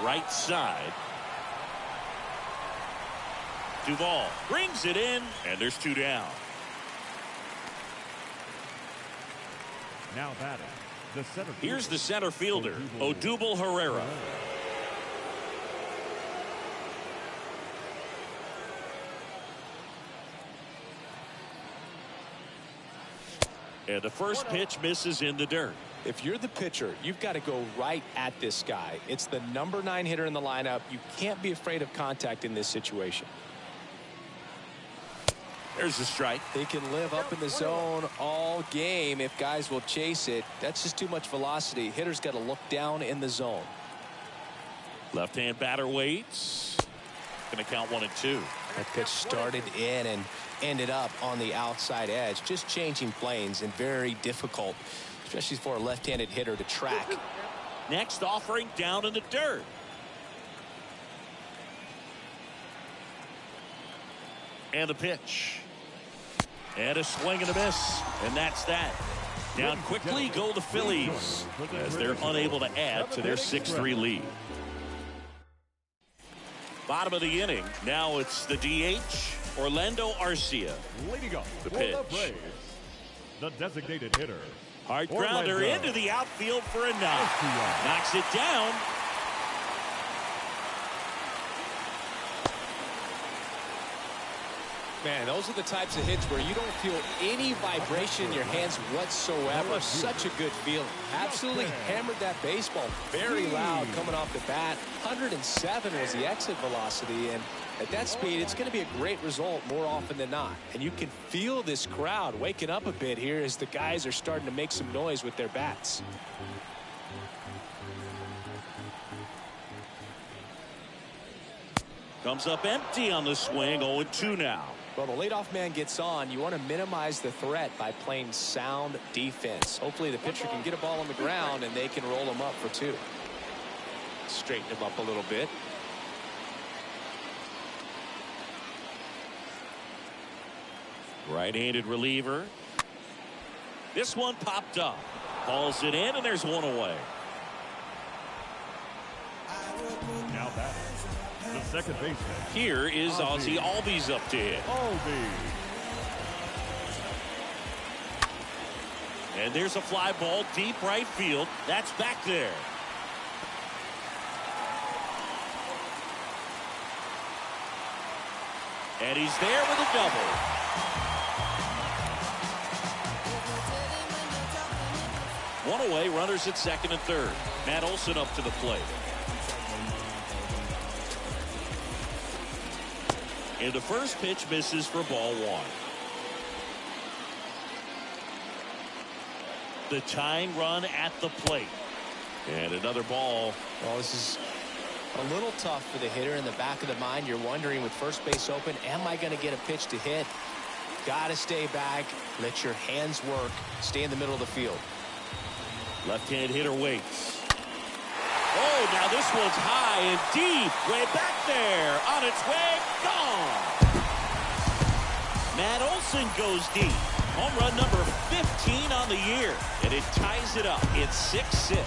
Right side. Duvall brings it in, and there's 2 down. Now batting, the center fielder. Here's the center fielder, Odubel Herrera. And the first pitch misses in the dirt. If you're the pitcher, you've got to go right at this guy. It's the number 9 hitter in the lineup. You can't be afraid of contact in this situation. There's the strike. They can live up in the zone all game if guys will chase it. That's just too much velocity. Hitter's got to look down in the zone. Left-hand batter waits. Going to count 1 and 2. That pitch started in and ended up on the outside edge. Just changing planes and very difficult, especially for a left-handed hitter to track. Next offering down in the dirt. And a pitch. And a swing and a miss. And that's that. Down quickly go the Phillies as they're unable to add to their 6-3 lead. Bottom of the inning. Now it's the DH, Orlando Arcia. Leading off The for pitch. the Braves, the designated hitter. Hard grounder Orlando into the outfield for a knock. Arcia. Knocks it down. Man, those are the types of hits where you don't feel any vibration in your hands whatsoever. Such a good feeling. Absolutely hammered that baseball very loud coming off the bat. 107 was the exit velocity, and at that speed, it's going to be a great result more often than not. And you can feel this crowd waking up a bit here as the guys are starting to make some noise with their bats. Comes up empty on the swing. 0-2 now. Well, the leadoff man gets on. You want to minimize the threat by playing sound defense. Hopefully the pitcher can get a ball on the ground and they can roll him up for 2. Straighten him up a little bit. Right-handed reliever. This one popped up. Balls it in, and there's 1 away. Now batting, the second baseman. Here is Ozzie Albies up to hit. Albies. And there's a fly ball deep right field. That's back there. And he's there with a double. One away, runners at second and third. Matt Olson up to the plate. And the first pitch misses for ball one. The tying run at the plate. And another ball. Well, this is a little tough for the hitter. In the back of the mind, you're wondering with first base open, am I going to get a pitch to hit? Got to stay back. Let your hands work. Stay in the middle of the field. Left-hand hitter waits. Oh, now this one's high and deep. Way back there. On its way. Gone. Matt Olson goes deep. Home run number 15 on the year. And it ties it up. It's 6-6.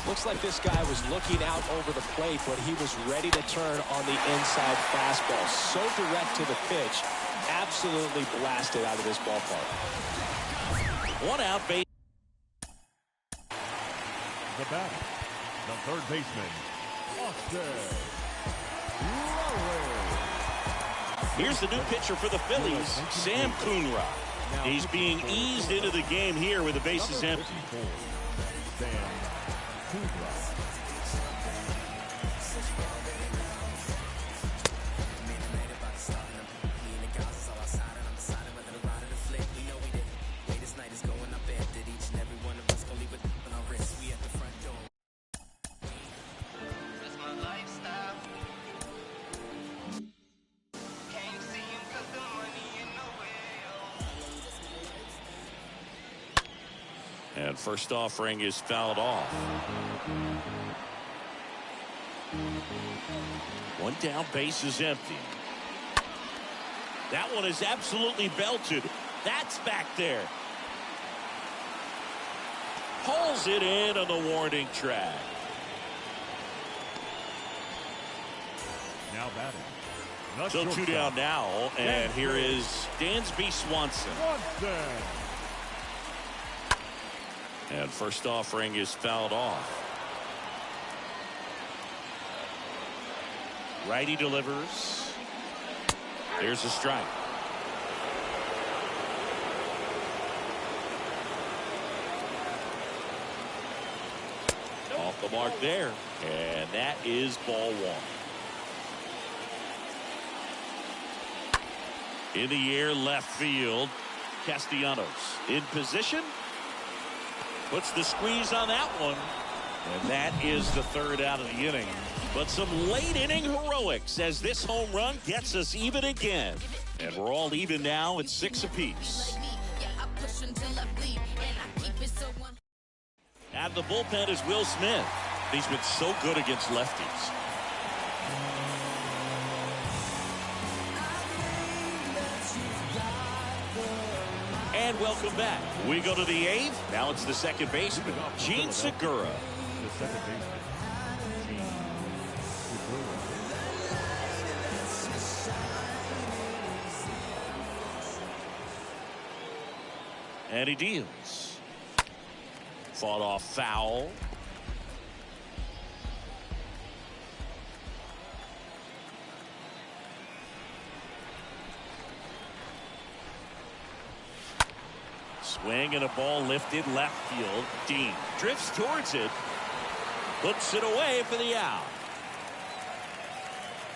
Looks like this guy was looking out over the plate, but he was ready to turn on the inside fastball. So direct to the pitch. Absolutely blasted out of this ballpark. One out, base. The batter, the third baseman, Austin. Here's the new pitcher for the Phillies, Sam Coonrod. He's being eased into the game here with the bases empty. Sam Coonrod. And first offering is fouled off. One down, base is empty. That one is absolutely belted. That's back there. Pulls it in on the warning track. Now batting. So two down now, and here is Dansby Swanson. And first offering is fouled off. Righty delivers. There's a strike. Off the mark there. And that is ball one. In the air, left field. Castellanos in position. Puts the squeeze on that one. And that is the third out of the inning. But some late inning heroics as this home run gets us even again. And we're all even now at 6 apiece. At the bullpen is Will Smith. He's been so good against lefties. And welcome back. We go to the 8th. Now it's the second baseman, Gene Segura. The second baseman, Gene Segura. And he deals. Fought off foul. Swing and a ball lifted left field. Dean drifts towards it. Puts it away for the out.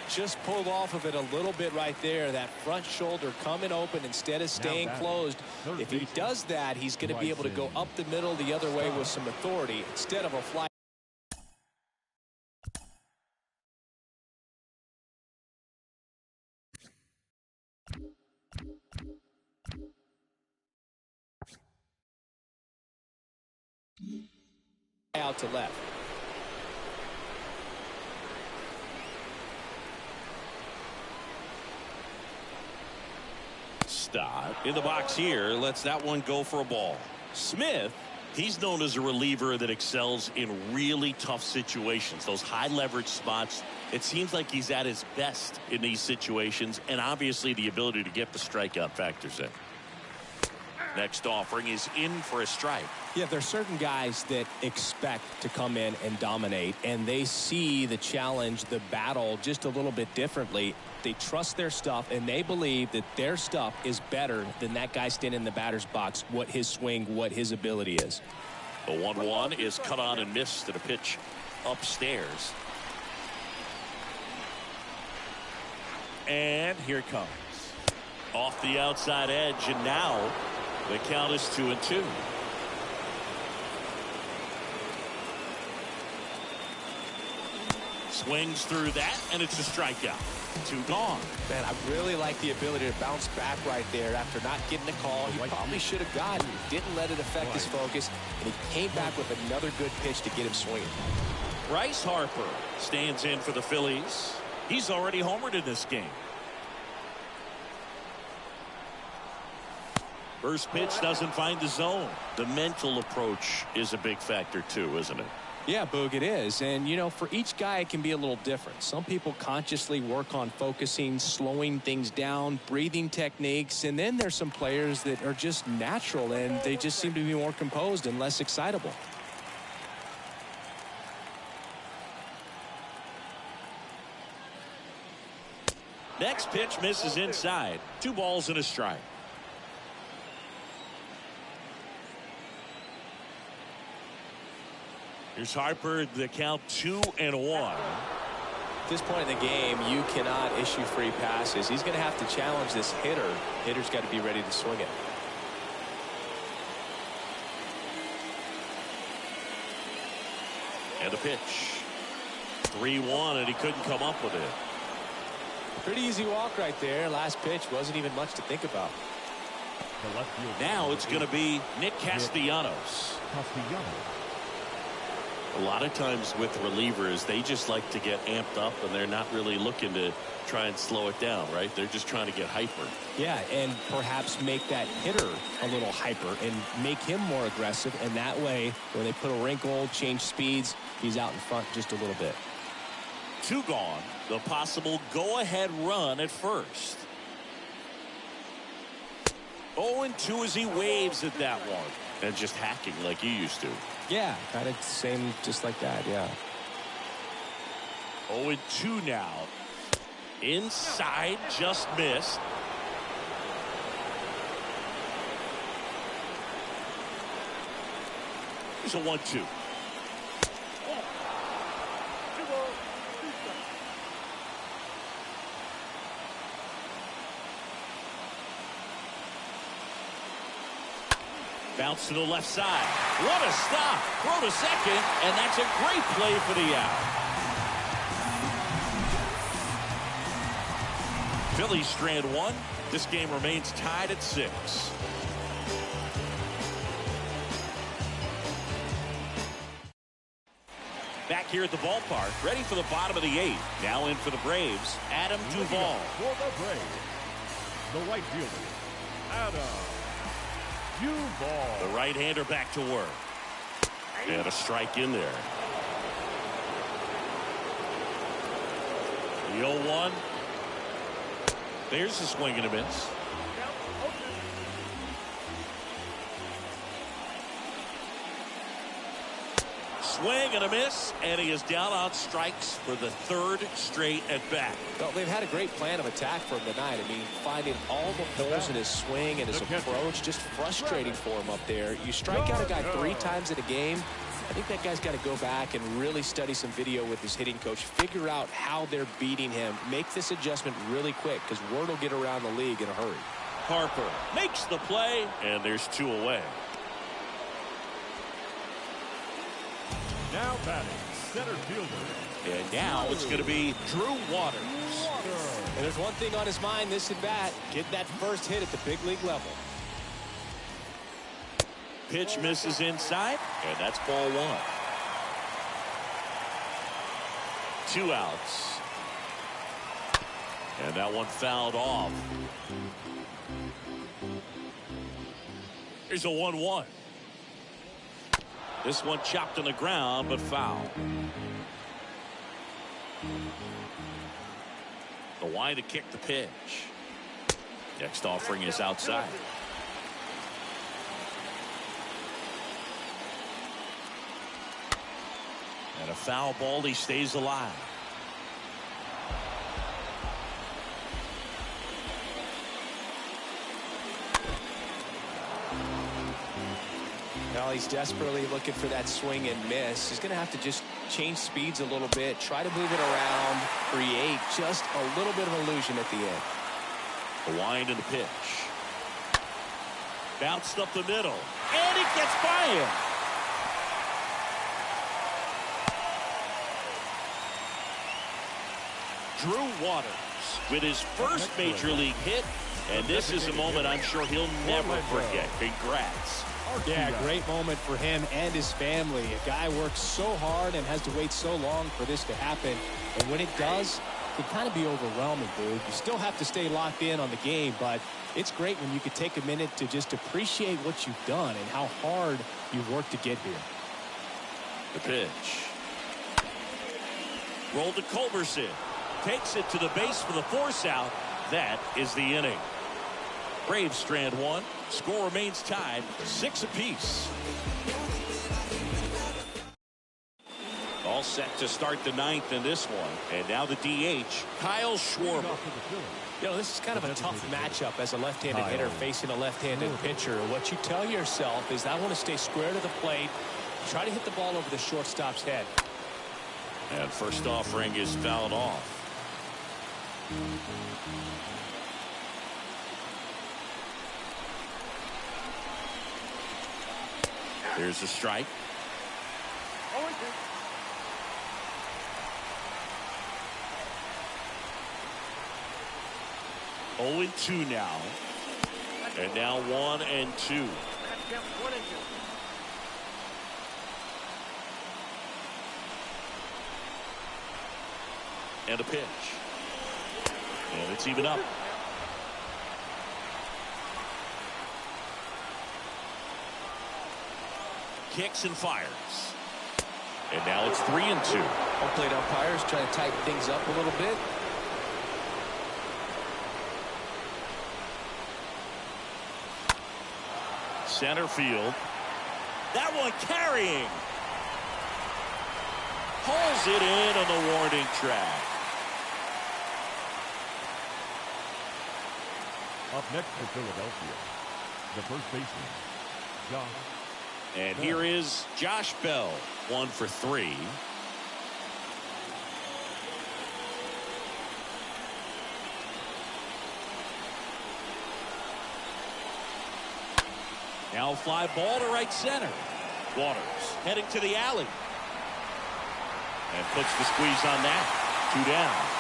Just pulled off of it a little bit right there. That front shoulder coming open instead of staying closed. If he does that, he's going to be able to go up the middle the other way with some authority instead of a fly. Out to left. Stop in the box here. Lets that one go for a ball. Smith, he's known as a reliever that excels in really tough situations. Those high leverage spots. It seems like he's at his best in these situations, and obviously the ability to get the strikeout factors in. Next offering is in for a strike. Yeah, there's certain guys that expect to come in and dominate, and they see the challenge, the battle, just a little bit differently. They trust their stuff, and they believe that their stuff is better than that guy standing in the batter's box, what his swing, what his ability is. The 1-1 is cut on and missed to the pitch upstairs. And here it comes. Off the outside edge, and now the count is 2-2. Swings through that, and it's a strikeout. 2 gone. Man, I really like the ability to bounce back right there after not getting a call. He probably should have gotten. Didn't let it affect his focus, and he came back with another good pitch to get him swinging. Bryce Harper stands in for the Phillies. He's already homered in this game. First pitch doesn't find the zone. The mental approach is a big factor too, isn't it? Yeah, Boog, it is. And, you know, for each guy, it can be a little different. Some people consciously work on focusing, slowing things down, breathing techniques. And then there's some players that are just natural, and they just seem to be more composed and less excitable. Next pitch misses inside. 2 balls and a strike. Here's Harper, the count 2-1. At this point in the game, you cannot issue free passes. He's going to have to challenge this hitter. Hitter's got to be ready to swing it. And a pitch. 3-1, and he couldn't come up with it. Pretty easy walk right there. Last pitch wasn't even much to think about. Now it's going to be Nick Castellanos. A lot of times with relievers, they just like to get amped up, and they're not really looking to try and slow it down, right? They're just trying to get hyper. Yeah, and perhaps make that hitter a little hyper and make him more aggressive, and that way, when they put a wrinkle, change speeds, he's out in front just a little bit. 2 gone. The possible go-ahead run at first. 0-2 as he waves at that one. And just hacking like you used to. Yeah, kind of same, just like that, yeah. 0-2 now. Inside, just missed. Here's a 1-2. Bounce to the left side. What a stop. Throw to second, and that's a great play for the out. Phillies strand 1. This game remains tied at 6. Back here at the ballpark, ready for the bottom of the 8th. Now in for the Braves, Adam Duvall. For the Braves, the right fielder, Adam Duvall. The right-hander back to work. And a strike in there. The 0-1. There's a swing and a miss. Swing and a miss, and he is down on strikes for the 3rd straight at bat. Well, they've had a great plan of attack for him tonight. I mean, finding all the holes in his swing and his approach, just frustrating for him up there. You strike out a guy 3 times in a game, I think that guy's got to go back and really study some video with his hitting coach, figure out how they're beating him, make this adjustment really quick, because word will get around the league in a hurry. Harper makes the play, and there's 2 away. Now batting, center fielder. And now it's going to be Drew Waters. And there's one thing on his mind this at bat, get that first hit at the big league level. Pitch misses inside, and that's ball 1. 2 outs. And that one fouled off. Here's a 1-1. This one chopped on the ground, but foul. The wind to kick the pitch. Next offering is outside. And a foul ball, he stays alive. Well, he's desperately looking for that swing and miss. He's going to have to just change speeds a little bit, try to move it around, create just a little bit of illusion at the end. The wind and the pitch. Bounced up the middle, and it gets by him. Drew Waters with his first major league hit, and this is a moment I'm sure he'll never forget. Congrats. Yeah, great moment for him and his family. A guy works so hard and has to wait so long for this to happen. And when it does, it can kind of be overwhelming, dude. You still have to stay locked in on the game, but it's great when you could take a minute to just appreciate what you've done and how hard you've worked to get here. The pitch. Rolled to Culberson. Takes it to the base for the force out. That is the inning. Braves strand one. Score remains tied 6 apiece. All set to start the 9th in this one. And now the DH, Kyle Schwarber. You know, this is kind of a tough matchup as a left-handed hitter facing a left-handed pitcher. What you tell yourself is, I want to stay square to the plate, try to hit the ball over the shortstop's head. And first offering is fouled off. There's a strike. 0-2 now. And now 1-2. And a pitch. And it's even up. Kicks and fires. And now it's 3-2. Home plate umpires trying to tighten things up a little bit. Center field. That one carrying. Pulls it in on the warning track. Up next for Philadelphia, the first baseman, Josh. And here is Josh Bell, 1 for 3. Now fly ball to right center. Waters heading to the alley. And puts the squeeze on that. 2 down.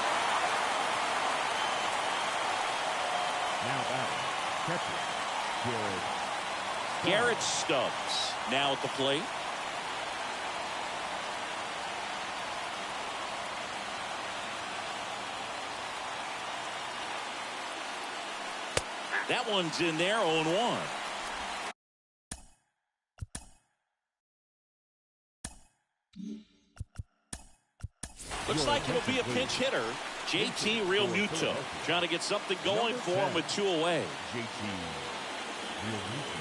Now batting, catcher, Garrett Stubbs now at the plate. That one's in there, 0-1. Looks like it'll be a pinch hitter. JT Realmuto trying to get something going for him with 2 away. JT Realmuto.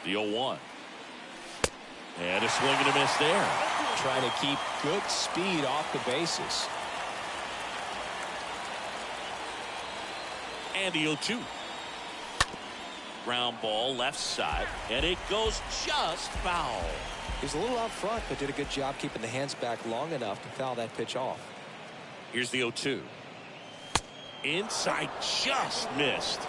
The 0-1. And a swing and a miss there. Trying to keep good speed off the bases. And the 0-2. Ground ball left side, and it goes just foul. He's a little out front, but did a good job keeping the hands back long enough to foul that pitch off. Here's the 0-2. Inside, just missed.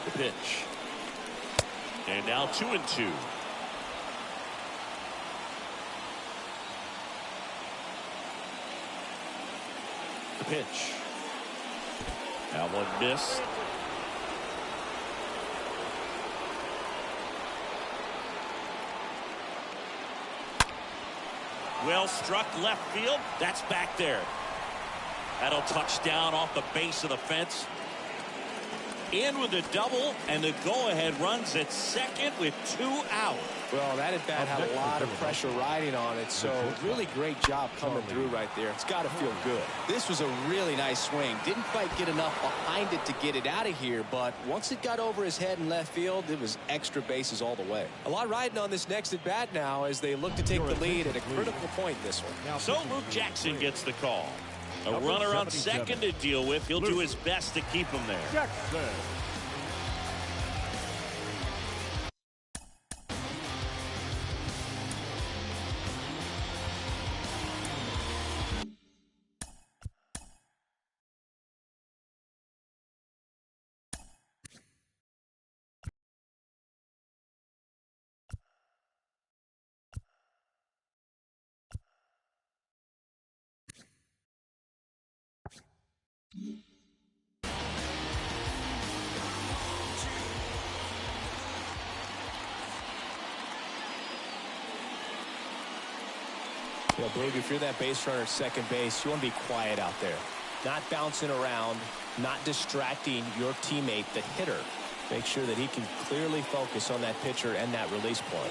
The pitch. And now 2-2. The pitch. That one missed. Well struck left field. That's back there. That'll touch down off the base of the fence. in with a double, and the go-ahead runs at second with 2 out. Well, that at bat had a lot of pressure riding on it, so really great job coming through right there. It's got to feel good. This was a really nice swing. Didn't quite get enough behind it to get it out of here, but once it got over his head in left field, it was extra bases all the way. A lot riding on this next at bat now as they look to take the lead at a critical point in this one. So Luke Jackson gets the call. A runner on second to deal with. He'll do his best to keep him there. Jackson. You know, Boog, if you're that base runner at second base, you want to be quiet out there. Not bouncing around, not distracting your teammate, the hitter. Make sure that he can clearly focus on that pitcher and that release point.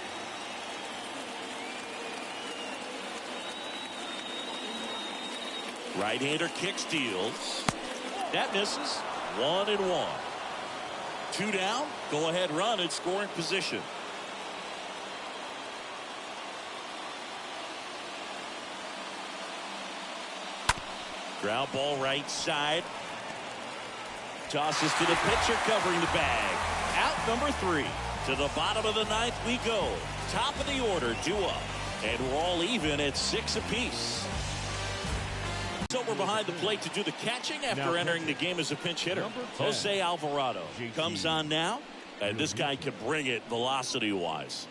Right-hander kicks, deals. That misses. 1-1. 2 down. Go ahead run in scoring position. Ground ball right side. Tosses to the pitcher covering the bag. Out number 3. To the bottom of the 9th we go. Top of the order, 2 up. And we're all even at 6 apiece. Over behind the plate to do the catching after entering the game as a pinch hitter. Jose Alvarado comes on now, and this guy can bring it velocity-wise.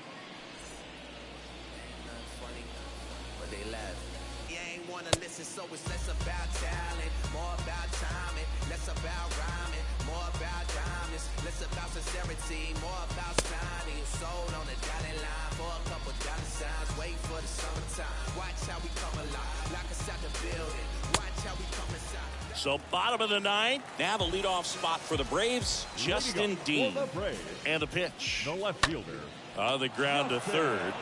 So it's less about talent, more about timing, less about rhyming, more about diamonds, less about sincerity, more about signing your soul on the dotted line for a couple dollar signs. Wait for the summertime. Watch how we come alive. Lock us out the building. Watch how we come inside. So bottom of the 9th. Now the leadoff spot for the Braves. Justin Dean. And the pitch. The left fielder. On the ground to third.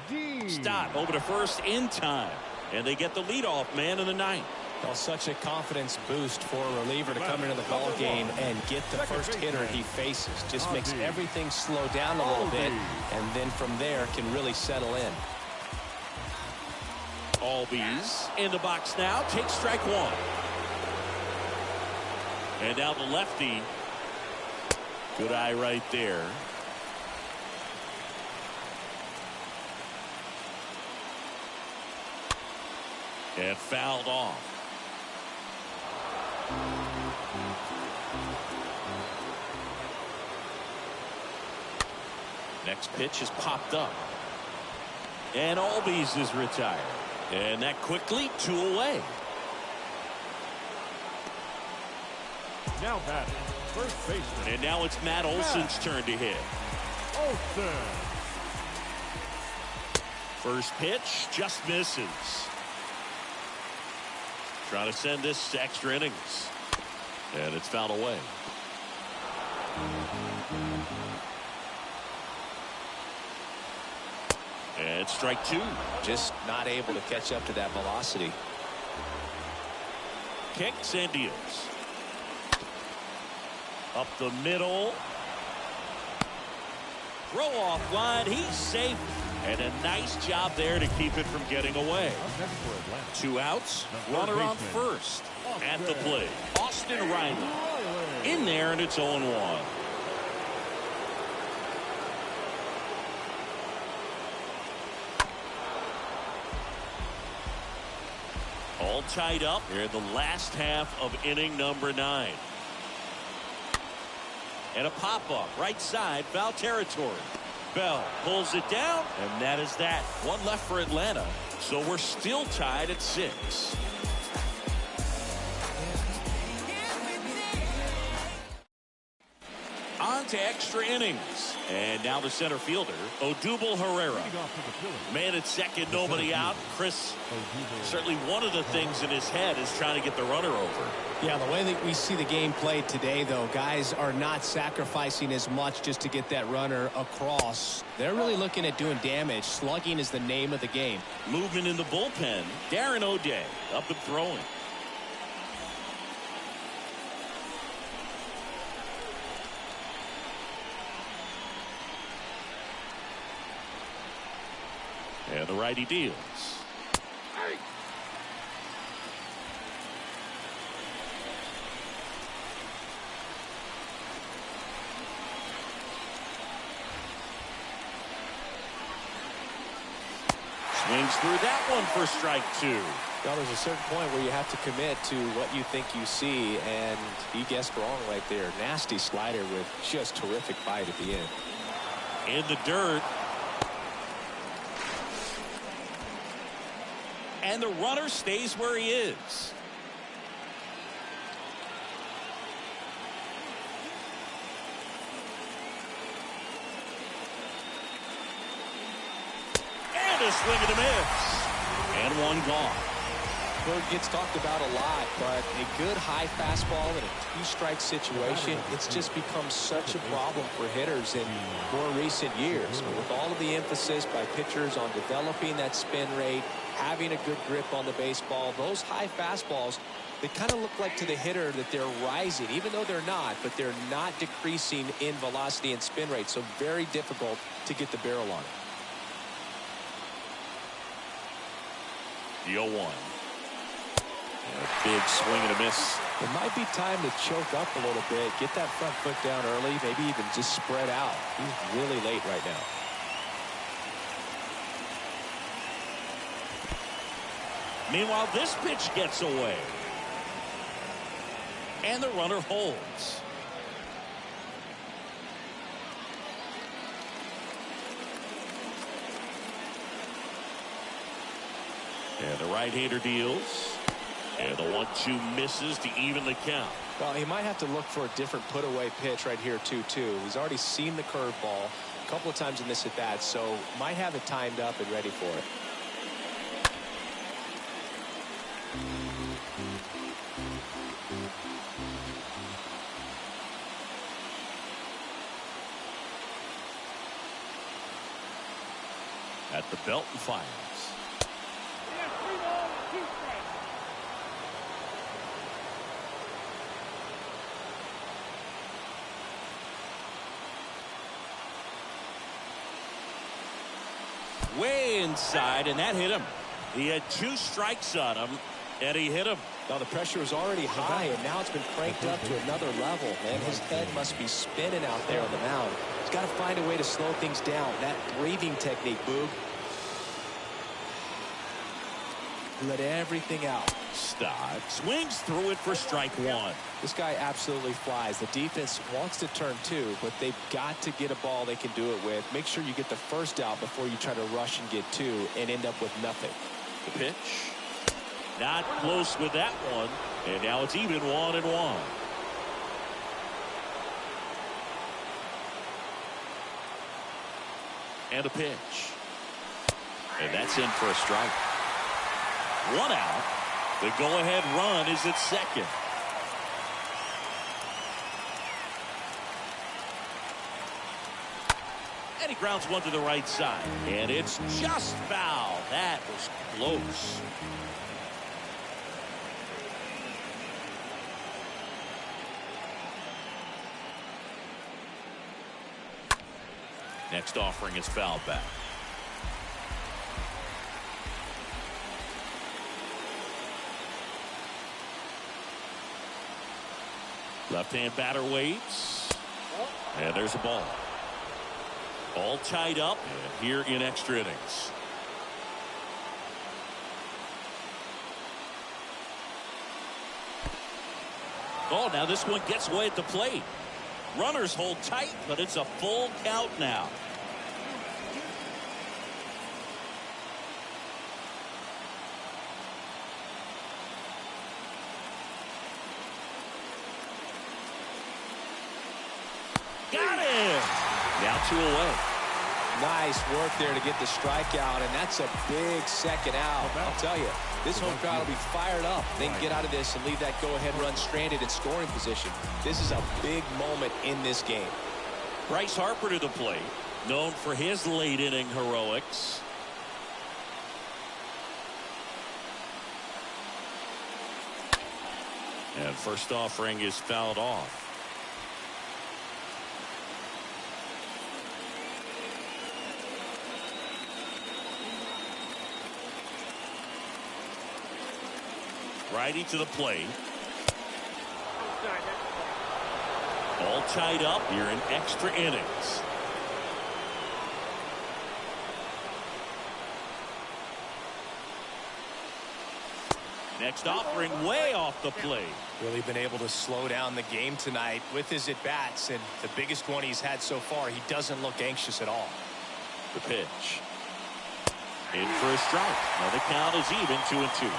Dean. Stott over to first in time. And they get the leadoff man in the 9th. Well, such a confidence boost for a reliever to come into the ball game and get the first hitter he faces. Just makes everything slow down a little bit, and then from there can really settle in. Albies in the box now. Takes strike 1. And now the lefty. Good eye right there. And fouled off. Next pitch is popped up. And Albies is retired. And that quickly 2 away. Now batting, first baseman. And now it's Matt Olson's turn to hit. Olson. First pitch just misses. Trying to send this to extra innings. And it's fouled away. And strike 2. Just not able to catch up to that velocity. Kicks and deals. Up the middle. Throw off line. He's safe. And a nice job there to keep it from getting away. 2 outs. Runner on first. At the plate. Austin Riley. In there, and it's 0-1. All tied up here in the last half of inning number 9. And a pop-up right side, foul territory. Bell pulls it down, and that is that. 1 left for Atlanta, so we're still tied at 6. On on to extra innings. And now the center fielder, Odubel Herrera. Man at second, nobody out. Chris, certainly one of the things in his head is trying to get the runner over. Yeah, the way that we see the game played today, though, guys are not sacrificing as much just to get that runner across. They're really looking at doing damage. Slugging is the name of the game. Movement in the bullpen. Darren O'Day up and throwing. And the righty deals. Swings through that one for strike two. Well, there's a certain point where you have to commit to what you think you see, and he guessed wrong right there. Nasty slider with just terrific bite at the end. In the dirt. And the runner stays where he is. And a swing and a miss. And one gone. Bird gets talked about a lot, but a good high fastball in a two-strike situation, it's just become such a problem for hitters in more recent years. With all of the emphasis by pitchers on developing that spin rate, having a good grip on the baseball, those high fastballs, they kind of look like to the hitter that they're rising, even though they're not, but they're not decreasing in velocity and spin rate, so very difficult to get the barrel on it. The 0-1. And a big swing and a miss. It might be time to choke up a little bit, get that front foot down early, maybe even just spread out. He's really late right now. Meanwhile, this pitch gets away. And the runner holds. And the right-hander deals. And the 1-2 misses to even the count. Well, he might have to look for a different put-away pitch right here, 2-2. He's already seen the curveball a couple of times in this at-bat, so might have it timed up and ready for it. At the belt and fires. Way inside, and that hit him. He had 2 strikes on him, and he hit him. Now the pressure is already high, and now it's been cranked up to another level. Man, his head must be spinning out there on the mound. He's got to find a way to slow things down. That breathing technique, Boog. Let everything out. Stop. Swings through it for strike 1. This guy absolutely flies. The defense wants to turn 2, but they've got to get a ball they can do it with. Make sure you get the first out before you try to rush and get 2 and end up with nothing. The pitch. Not close with that one. And now it's even 1-1. And a pitch. And that's in for a strike. 1 out. The go-ahead run is at second. And he grounds one to the right side. And it's just foul. That was close. Next offering is fouled back. Left-hand batter waits. And there's a ball. All tied up and here in extra innings. Oh, now this one gets away at the plate. Runners hold tight, but it's a full count now. Got 2 away. Nice work there to get the strikeout, and that's a big second out. I'll tell you, this home crowd will be fired up. They can get out of this and leave that go-ahead run stranded in scoring position. This is a big moment in this game. Bryce Harper to the plate, known for his late-inning heroics. And first offering is fouled off. Righty to the plate. All tied up here in extra innings. Next offering way off the plate. Really been able to slow down the game tonight with his at-bats, and the biggest one he's had so far. He doesn't look anxious at all. The pitch. In for a strike. Now the count is even, 2-2.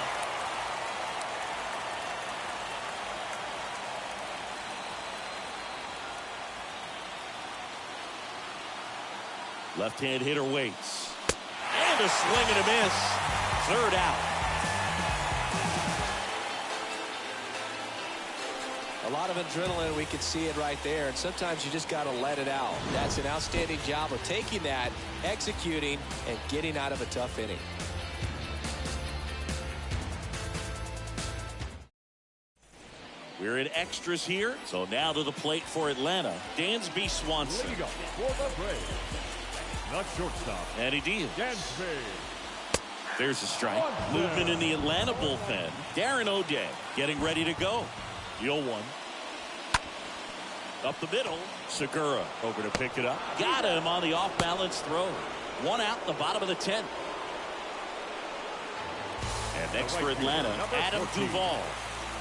Left-hand hitter waits. And a swing and a miss. Third out. A lot of adrenaline. We can see it right there. And sometimes you just got to let it out. That's an outstanding job of taking that, executing, and getting out of a tough inning. We're in extras here. So now to the plate for Atlanta, Dansby Swanson. League up for the Braves. Not shortstop. And he deals. Dansby. There's a strike. Movement in the Atlanta bullpen. Darren O'Day getting ready to go. 0-1. Up the middle. Segura over to pick it up. Got him on the off-balance throw. 1 out in the bottom of the 10th. And next for Atlanta, Adam Duvall.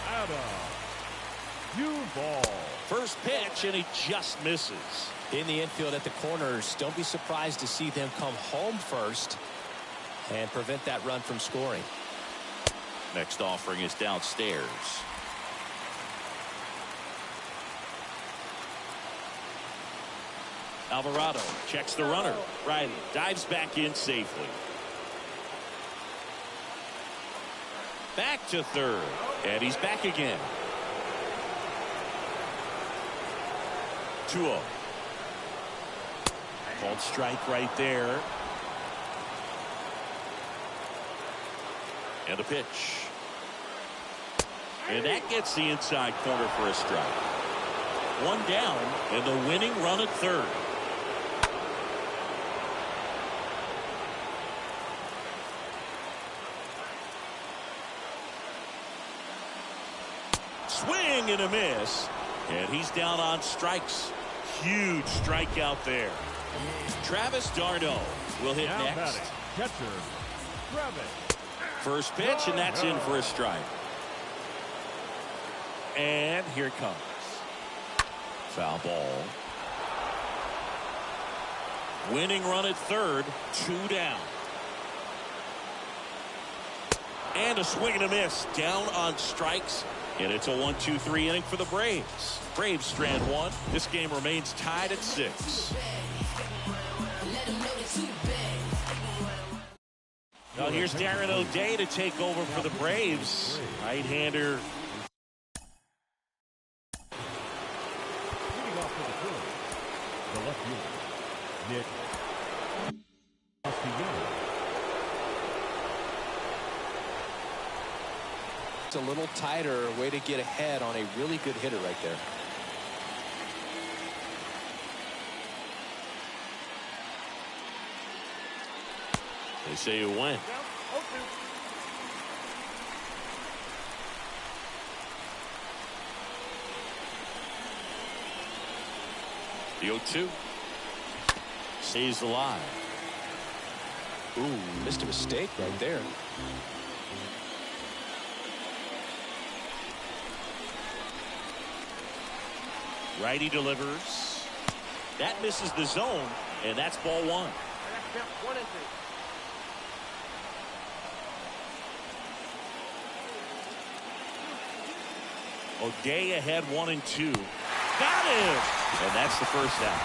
Adam Duvall. First pitch, and he just misses. In the infield at the corners, don't be surprised to see them come home first and prevent that run from scoring. Next offering is downstairs. Alvarado checks the runner. Riley dives back in safely. Back to third, and he's back again. 2-0. Called strike right there. And a pitch. And that gets the inside corner for a strike. 1 down, and the winning run at third. Swing and a miss. And he's down on strikes. Huge strikeout there. Travis d'Arnaud will hit Now next. batting, catcher, Travis. First pitch, and that's in for a strike. And here it comes. Foul ball. Winning run at third, 2 down. And a swing and a miss. Down on strikes. And it's a 1-2-3 inning for the Braves. Braves strand 1. This game remains tied at 6. Now here's Darren O'Day to take over for the Braves. Right-hander. Leading off for the Phillies, the left fielder, Nick Castellanos. It's a little tighter way to get ahead on a really good hitter right there. They say you win. The 0-2. Stays alive. Ooh, missed a mistake right there. Righty delivers. That misses the zone, and that's ball 1. That's count 1 and 2. O'Day ahead 1 and 2. Got him! And that's the first out.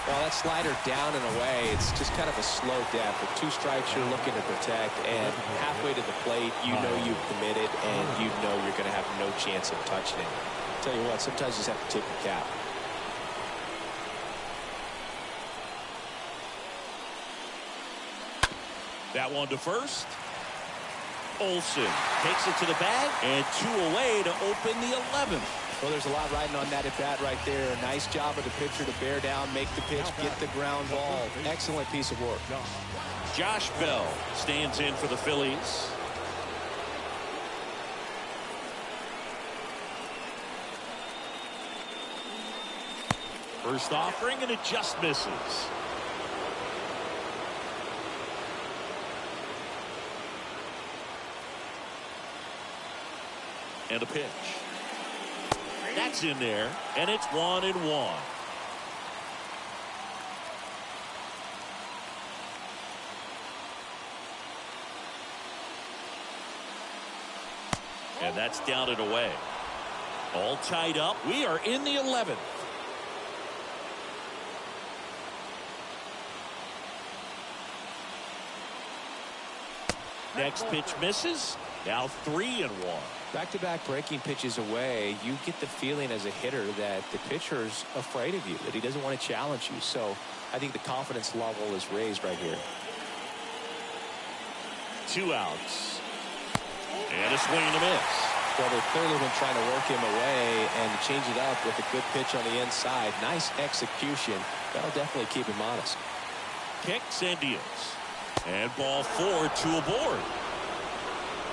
Well, that slider down and away, it's just kind of a slow death. With 2 strikes, you're looking to protect, and halfway to the plate, you know you've committed, and you know you're going to have no chance of touching it. I'll tell you what, sometimes you just have to tip your cap. That one to first. Olsen takes it to the bag, and 2 away to open the 11th. Well, there's a lot riding on that at bat right there. Nice job of the pitcher to bear down, make the pitch, get the ground ball. Excellent piece of work. Josh Bell stands in for the Phillies. First offering, and it just misses. And a pitch. That's in there, and it's 1-1. And that's down and away. All tied up. We are in the 11th. Next pitch misses. Now 3-1. Back-to-back breaking pitches away, you get the feeling as a hitter that the pitcher's afraid of you, that he doesn't want to challenge you. So I think the confidence level is raised right here. 2 outs. And a swing and a miss. Well, they've clearly been trying to work him away and change it up with a good pitch on the inside. Nice execution. That'll definitely keep him honest. Kicks and deals. And ball 4, 2 aboard.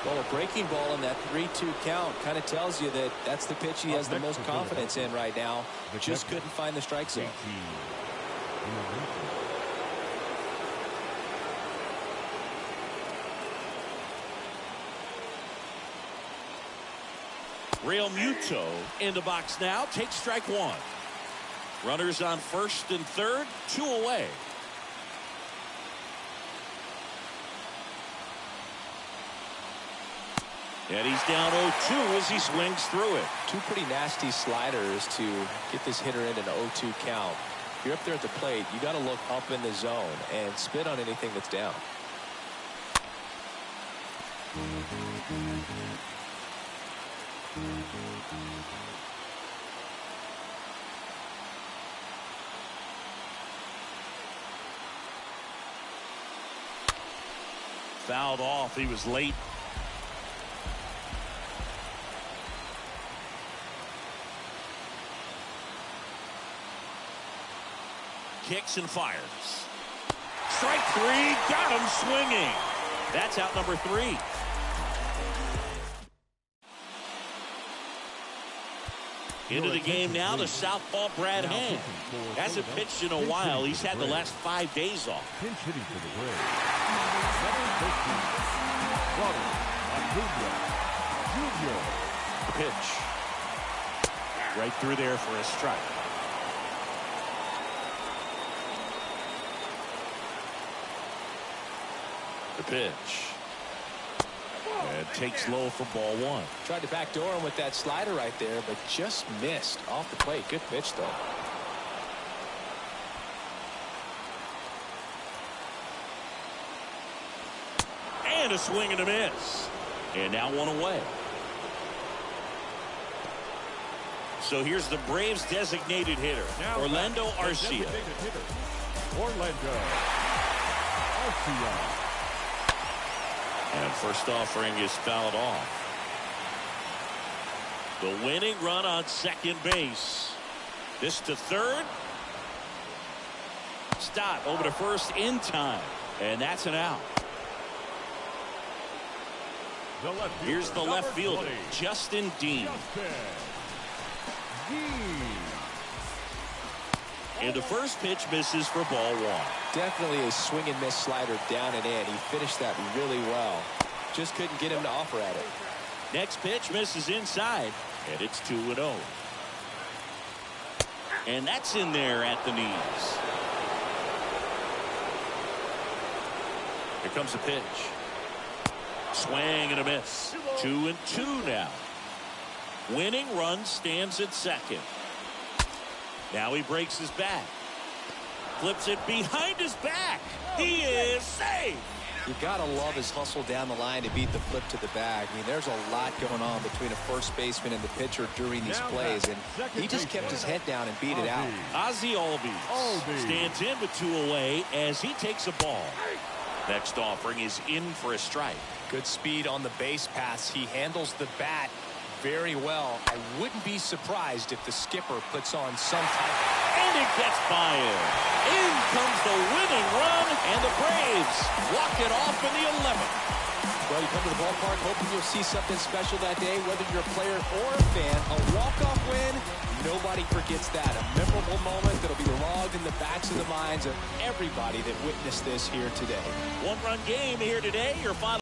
Well, a breaking ball in that 3-2 count kind of tells you that that's the pitch he has the most confidence in right now. Just couldn't find the strike zone. Real Muto in the box now. Takes strike 1. Runners on first and third. 2 away. And he's down 0-2 as he swings through it. 2 pretty nasty sliders to get this hitter in an 0-2 count. If you're up there at the plate, you got to look up in the zone and spit on anything that's down. Fouled off. He was late. Kicks and fires. Strike 3. Got him swinging. That's out number 3. Into the game now, the southpaw Brad Hand. Hasn't pitched in a while. He's had the last 5 days off. Pinch hitting for the Braves. The pitch. Right through there for a strike. The pitch. And takes low for ball 1. Tried to backdoor him with that slider right there, but just missed off the plate. Good pitch, though. And a swing and a miss. And now 1 away. So here's the Braves designated hitter, Orlando Arcia. Orlando Arcia. And first offering is fouled off. The winning run on second base. This to third. Stott over to first in time. And that's an out. Here's the left fielder, Justin Dean. And the first pitch misses for ball 1. Definitely a swing and miss slider down and in. He finished that really well. Just couldn't get him to offer at it. Next pitch misses inside, and it's 2-0. And that's in there at the knees. Here comes the pitch. Swing and a miss. 2-2 now. Winning run stands at second. Now he breaks his bat. Flips it behind his back. He is safe. You gotta love his hustle down the line to beat the flip to the bag. I mean, there's a lot going on between a first baseman and the pitcher during these plays, and he just kept his head down and beat it out. Ozzie Albies stands in with 2 away as he takes a ball. Next offering is in for a strike. Good speed on the base pass. He handles the bat very well. I wouldn't be surprised if the skipper puts on some type. And it gets by him. In comes the winning run, and the Braves walk it off in the 11th. Well, you come to the ballpark hoping you'll see something special that day, whether you're a player or a fan. A walk-off win, nobody forgets that. A memorable moment that'll be logged in the backs of the minds of everybody that witnessed this here today. One-run game here today. Your final